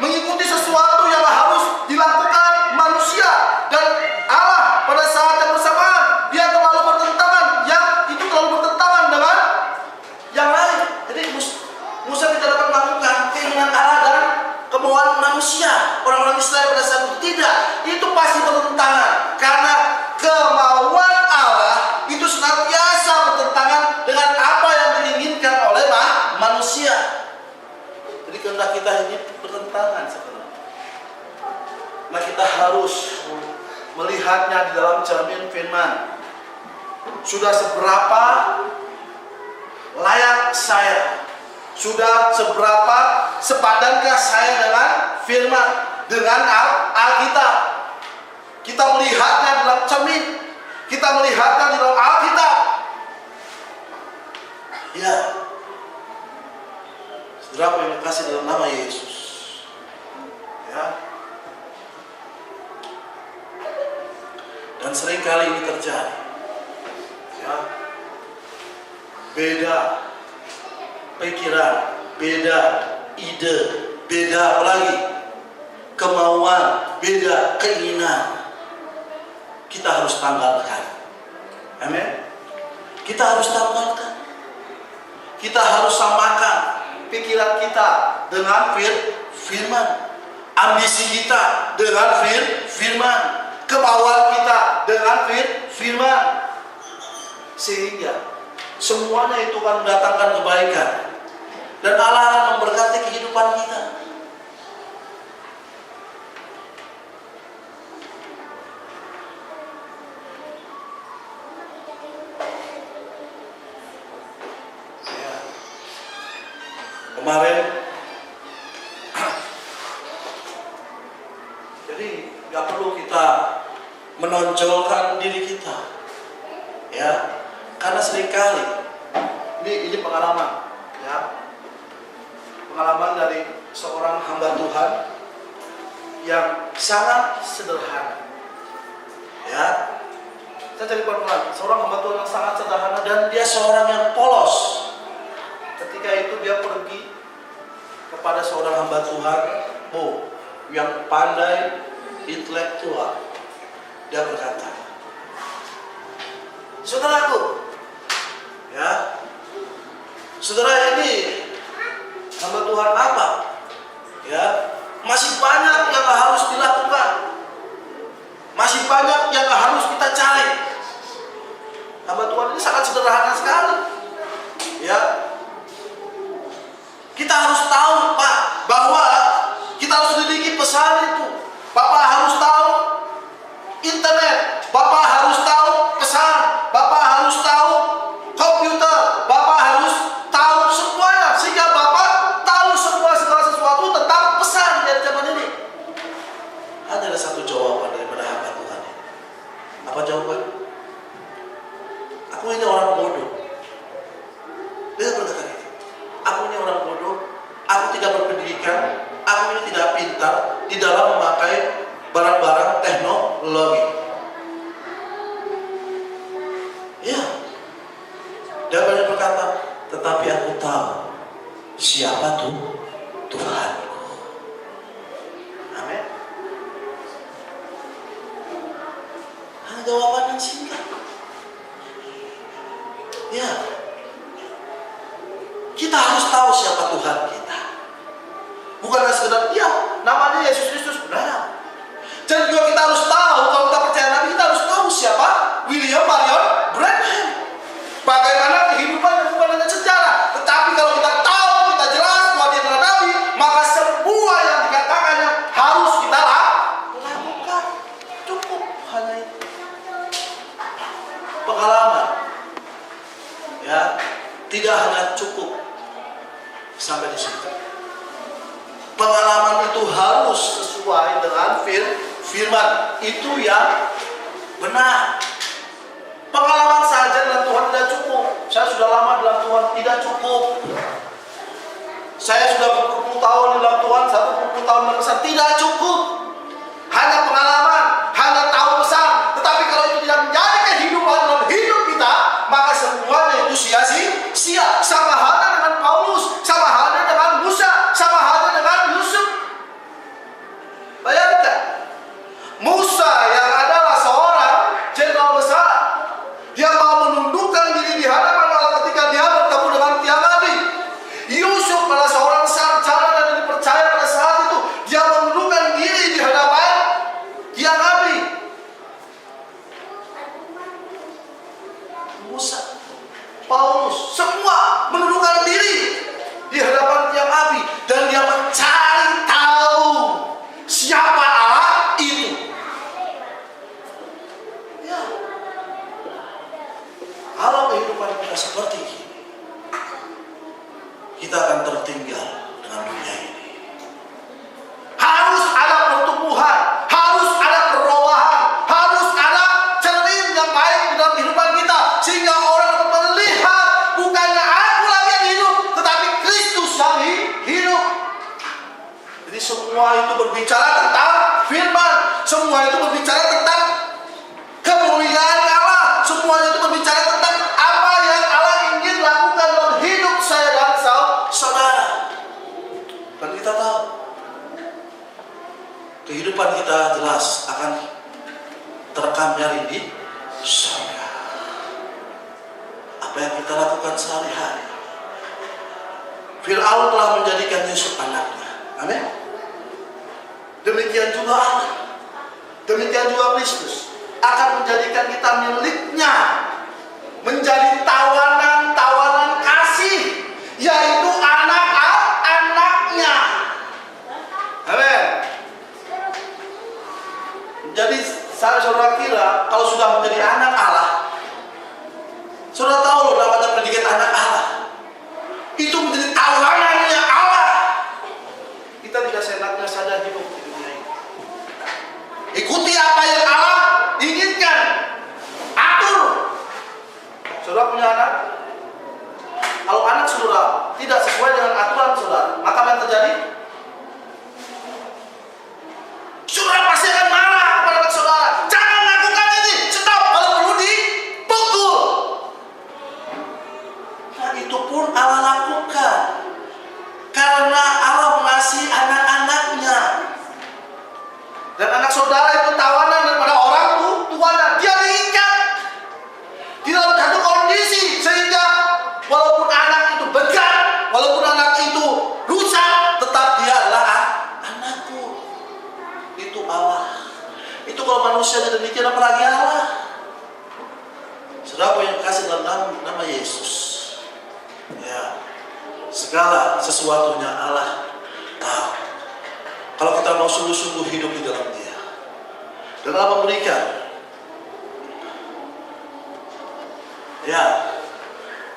mengikuti sesuatu yang harus dilakukan manusia dan Allah pada saat yang bersamaan. Dia terlalu bertentangan, yang itu terlalu bertentangan dengan yang lain. Jadi Musa tidak dapat melakukan keinginan Allah dan kemauan manusia. Orang-orang Israel pada saat itu tidak. Itu pasti bertentangan karena kemauan Allah itu senantiasa bertentangan dengan apa yang diinginkan oleh manusia. Jadi kehendak kita ini bertentangan sebenarnya. Nah, kita harus melihatnya di dalam cermin firman. Sudah seberapa layak saya? Sudah seberapa sepadankah saya dengan firman, dengan Alkitab? Kita melihatnya dalam cermin, kita melihatnya di dalam Alkitab. Ya, saudara yang dikasih dalam nama Yesus. Ya. Dan seringkali ini terjadi. Ya. Beda pikiran, beda ide, beda apalagi kemauan, beda keinginan. Kita harus tanggalkan. Amin. Kita harus tanggalkan. Kita harus samakan pikiran kita dengan firman, ambisi kita dengan firman, kemauan kita dengan firman, sehingga semuanya itu akan mendatangkan kebaikan dan Allah akan memberkati kehidupan kita. Kemarin, jadi nggak perlu kita menonjolkan diri kita, ya, karena seringkali ini pengalaman, ya, pengalaman dari seorang hamba Tuhan yang sangat sederhana, ya. Saya cari pelan-pelan, seorang hamba Tuhan yang sangat sederhana dan dia seorang yang polos. Ketika itu dia pergi kepada seorang hamba Tuhan, yang pandai, intelektual. Dia berkata, saudaraku, ya, saudara ini hamba Tuhan apa? Ya, masih banyak yang harus dilakukan, masih banyak yang harus kita cari. Hamba Tuhan ini sangat sederhana sekali, ya. Kita harus tahu, Pak, bahwa kita harus selidiki pesan itu. Bapak harus tahu internet, Bapak harus tahu pesan, Bapak harus tahu komputer, Bapak harus tahu semuanya, sehingga Bapak tahu segala sesuatu tentang pesan dari zaman ini. Hanya ada satu jawaban daripada hamba Tuhan. Apa jawaban? Aku ini orang bodoh. Dia berkata gitu. Aku ini orang bodoh, aku tidak berpendidikan, aku ini tidak pintar di dalam memakai barang-barang teknologi. Ya, dia banyak berkata, tetapi aku tahu siapa tuh Tuhanku. Amin. Hanya jawaban yang singkat. Ya. Kita harus tahu siapa Tuhan kita. Bukan sekedar, ya, namanya Yesus Kristus, benar. Dan juga kita harus tahu, kalau kita percaya Nabi, kita harus tahu siapa William Marion Branham. Bagaimana kehidupan dan bukan hanya sejarah. Tetapi kalau kita tahu, kita jelas bahwa dia adalah Nabi, maka semua yang dikatakannya harus kita lakukan. Cukup hanya itu. Pengalaman, ya, tidak hanya cukup sampai di situ. Pengalaman itu harus sesuai dengan firman. Itu yang benar. Pengalaman saja dalam Tuhan tidak cukup. Saya sudah lama dalam Tuhan, tidak cukup. Saya sudah berpuluh tahun dalam Tuhan, 1 tahun berpesan, tidak cukup. Hanya pengalaman, hanya tahu pesan, pusat. Paulus semua menundukkan diri di hadapan tiang api dan dia mencari tahu siapa Allah itu. Ya, kalau kehidupan kita seperti ini, kita akan tertinggal dengan dunia ini. Harus ada pertumbuhan, harus ada perubahan, harus ada cermin yang baik di dalam kehidupan kita, sehingga orang melihat bukannya aku lagi yang hidup, tetapi Kristus yang hidup. Jadi semua itu berbicara tentang firman, semua itu berbicara tentang kemuliaan Allah, semua itu berbicara tentang apa yang Allah ingin lakukan dalam hidup saya dan saudara. Dan kita tahu kehidupan kita jelas akan terekam nyari di surga. Apa yang kita lakukan sehari-hari, Fir'aun telah menjadikan Yusuf anaknya. Amin. Demikian juga Allah, demikian juga Kristus akan menjadikan kita miliknya, menjadi tawanan-tawanan kasih, yaitu anak-anaknya. Amin. Jadi saudara kira kalau sudah menjadi anak Allah, saudara tahu loh namanya predikat anak Allah, itu menjadi tawanannya Allah. Kita tidak seenaknya saja hidup di dunia ini. Ikuti apa yang Allah inginkan. Atur. Saudara punya anak, kalau anak saudara tidak sesuai dengan aturan saudara, maka apa yang terjadi? Saudara pasti akan marah kepada anak saudara. Jangan lakukan ini, stop, kalau perlu dipukul. Nah, itu pun Allah lakukan karena Allah mengasihi anak-anaknya. Dan anak saudara itu tawanan daripada orang tuanya. Dia diikat di dalam satu kondisi sehingga walaupun anak itu begal, walaupun anak itu rusak, tetap dia adalah anakku. Itu Allah. Itu kalau manusia demikian, apalagi Allah. Saudara yang kasih dalam nama Yesus, ya, segala sesuatunya Allah tahu. Kalau kita mau sungguh-sungguh hidup di dalam Dia, dan Allah memberikan, ya,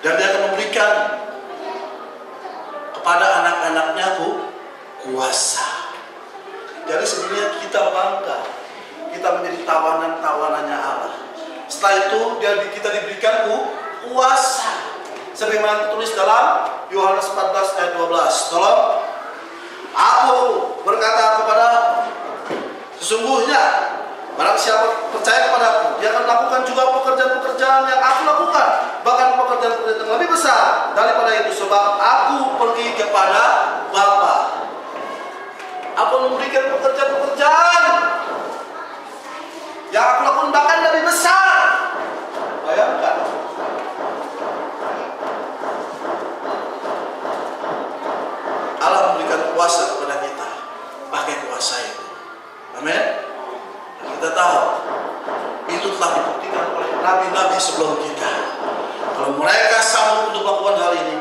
dan Dia akan memberikan kepada anak-anaknya kuasa. Jadi sebenarnya kita bangga, kita menjadi tawanan-tawanannya Allah. Setelah itu kita diberikan kuasa, sebagaimana tertulis dalam Yohanes 14 ayat 12. Tolong. Aku berkata kepada, sesungguhnya barang siapa percaya kepadaku, dia akan melakukan juga pekerjaan-pekerjaan yang aku lakukan, bahkan pekerjaan-pekerjaan yang lebih besar daripada itu, sebab aku pergi kepada Bapa. Aku memberikan pekerjaan-pekerjaan yang aku lakukan bahkan lebih besar. Bayangkan. Allah memberikan kuasa kepada kita, pakai kuasa itu. Amin. Kita tahu itu telah dibuktikan oleh nabi-nabi sebelum kita. Kalau mereka sanggup untuk melakukan hal ini,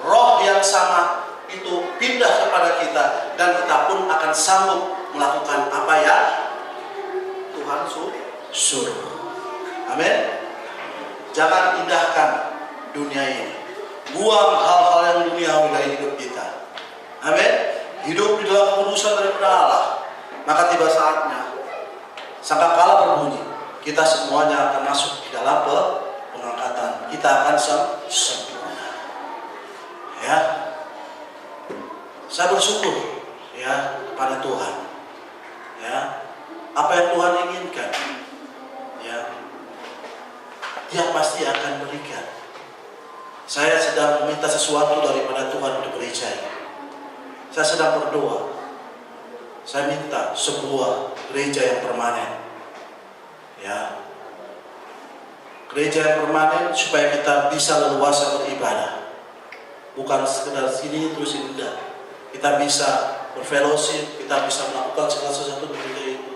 roh yang sama itu pindah kepada kita, dan kita pun akan sanggup melakukan apa yang Tuhan suruh. Amin. Jangan indahkan dunia ini, buang hal-hal yang duniawi dari hidup kita. Amin. Hidup di dalam urusan daripada Allah, maka tiba saatnya sangkakala berbunyi, kita semuanya akan masuk di dalam pengangkatan. Kita akan sempurna. Ya, saya bersyukur ya kepada Tuhan. Ya, apa yang Tuhan inginkan, ya, Dia pasti akan berikan. Saya sedang meminta sesuatu daripada Tuhan untuk gereja ini. Saya sedang berdoa. Saya minta sebuah gereja yang permanen. Ya. Gereja yang permanen supaya kita bisa leluasa beribadah. Bukan sekedar sini terus ini enggak. Kita bisa berfellowship, kita bisa melakukan segala sesuatu di gereja itu.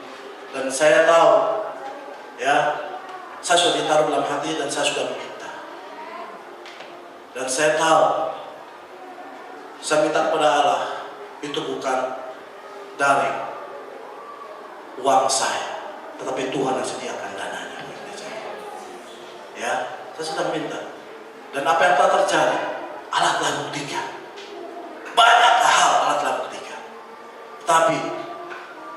Dan saya tahu, ya, saya sudah ditaruh dalam hati dan saya sudah meminta. Dan saya tahu, saya minta kepada Allah, itu bukan dari uang saya, tetapi Tuhan yang sediakan dananya. Ya, saya sudah minta. Dan apa yang telah terjadi, Allah telah buktikan. Banyak hal Allah telah buktikan. Tapi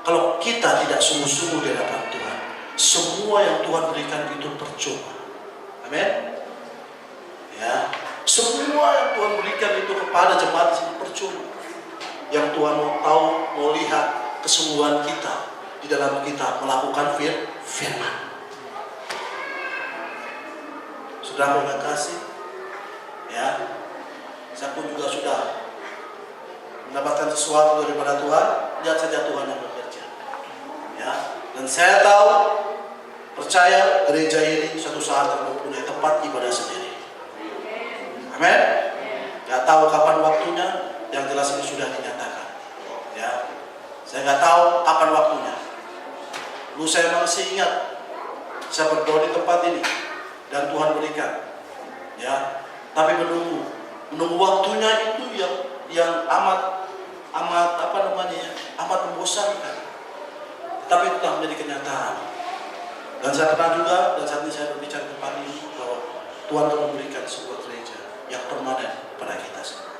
kalau kita tidak sungguh-sungguh di hadapan Tuhan, semua yang Tuhan berikan itu percuma. Amin. Ya, semua yang Tuhan berikan itu kepada jemaat ini percuma. Yang Tuhan mau tahu, mau lihat kesungguhan kita di dalam kita melakukan firman. Sudah mau kasih, ya. Saya pun juga sudah mendapatkan sesuatu daripada Tuhan. Lihat saja Tuhan yang bekerja, ya. Dan saya tahu, percaya gereja ini suatu saat akan mempunyai tempat ibadah sendiri. Amin. Gak tahu kapan waktunya, yang jelas ini sudah dinyatakan. Ya, saya nggak tahu kapan waktunya. Dulu saya masih ingat, saya berdoa di tempat ini dan Tuhan berikan. Ya, tapi menunggu waktunya itu yang amat amat membosankan. Tapi itu telah menjadi kenyataan. Dan saya pernah juga, dan saat ini saya berbicara di tempat ini bahwa Tuhan akan memberikan sebuah gereja yang permanen pada kita semua.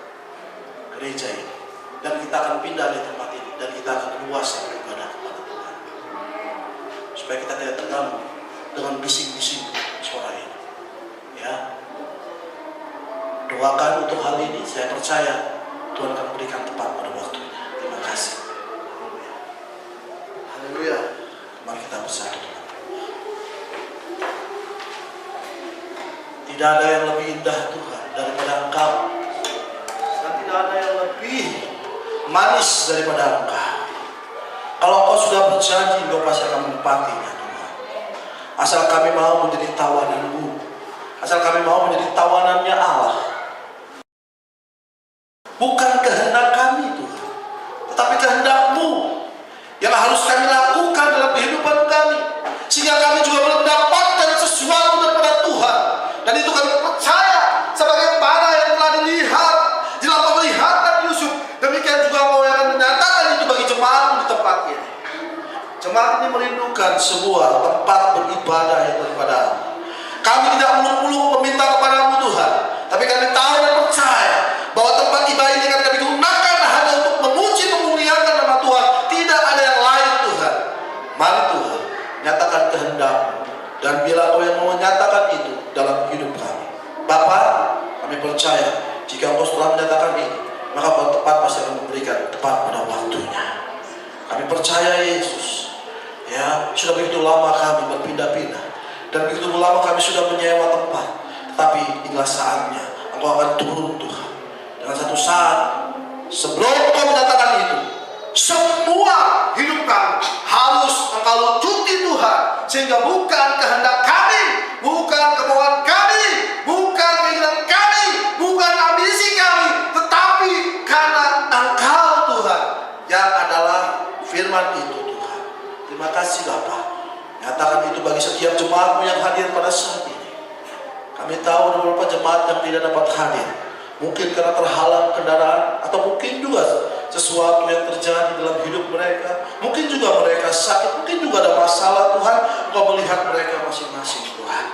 Gereja ini. Dan kita akan pindah di tempat ini. Dan kita akan luas beribadah kepada Tuhan. Supaya kita tidak terganggu dengan bising-bising suara ini. Ya. Doakan untuk hal ini. Saya percaya Tuhan akan berikan tepat pada waktunya. Terima kasih. Haleluya. Mari kita bersatu. Tidak ada yang lebih indah Tuhan daripada Engkau. Dan tidak ada yang lebih manis daripada Engkau. Kalau Engkau sudah berjanji, Engkau pasti akan menepatinya Tuhan. Asal kami mau menjadi tawanan-Mu. Asal kami mau menjadi tawanannya Allah. Bukan kehendak kami Tuhan, tetapi kehendak-Mu yang harus kami lakukan dalam kehidupan kami. Sehingga kami juga mendapatkan sesuatu daripada Tuhan. Dan itu kami percaya sebagaimana yang telah dilihat dalam penglihatan Yusuf. Demikian juga Engkau yang akan menyatakan itu bagi jemaat di tempat ini. Jemaat ini merindukan sebuah tempat beribadah yang daripada kami tidak muluk-muluk meminta kepada-Mu Tuhan. Tapi kami tahu dan percaya bahwa tempat ibadah ini akan kami gunakan hanya untuk memuji memuliakan nama Tuhan. Tidak ada yang lain Tuhan. Mari Tuhan, nyatakan kehendak-Mu. Dan bila Engkau yang mau menyatakan itu dalam hidup kami. Bapa, kami percaya jika Engkau telah menyatakan ini, maka Engkau tepat pasti akan memberikan tepat pada waktunya. Kami percaya Yesus. Ya, sudah begitu lama kami berpindah-pindah. Dan begitu lama kami sudah menyewa tempat. Tapi inilah saatnya Engkau akan turun Tuhan. Dengan satu saat sebelum Engkau menyatakan itu, semua hidup kami harus Engkau lucuti Tuhan. Sehingga bukan kehendak kami, bukan kemauan kami, bukan keinginan kami, bukan ambisi kami, tetapi karena Engkau Tuhan yang adalah firman itu Tuhan. Terima kasih Bapa. Nyatakan itu bagi setiap jemaat-Mu yang hadir pada saat ini. Kami tahu ada beberapa jemaat yang tidak dapat hadir. Mungkin karena terhalang kendaraan, atau mungkin juga sesuatu yang terjadi dalam hidup mereka. Mungkin juga mereka sakit, mungkin juga ada masalah Tuhan. Engkau melihat mereka masing-masing Tuhan.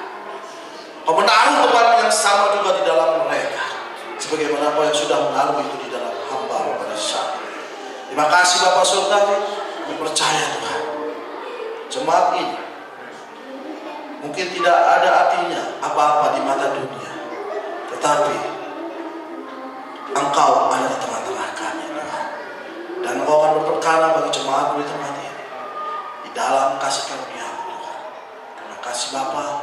Engkau menaruh beban yang sama juga di dalam mereka. Sebagaimana Engkau yang sudah menaruh itu di dalam hamba pada saat ini. Terima kasih Bapak Saudara. Kami percaya Tuhan. Jemaat ini mungkin tidak ada artinya apa-apa di mata dunia. Tetapi Engkau ada di tengah-tengah kami Tuhan. Dan Engkau akan berperkara bagi jemaat di tempat ini. Di dalam kasih karunia Tuhan. Terima kasih Bapa.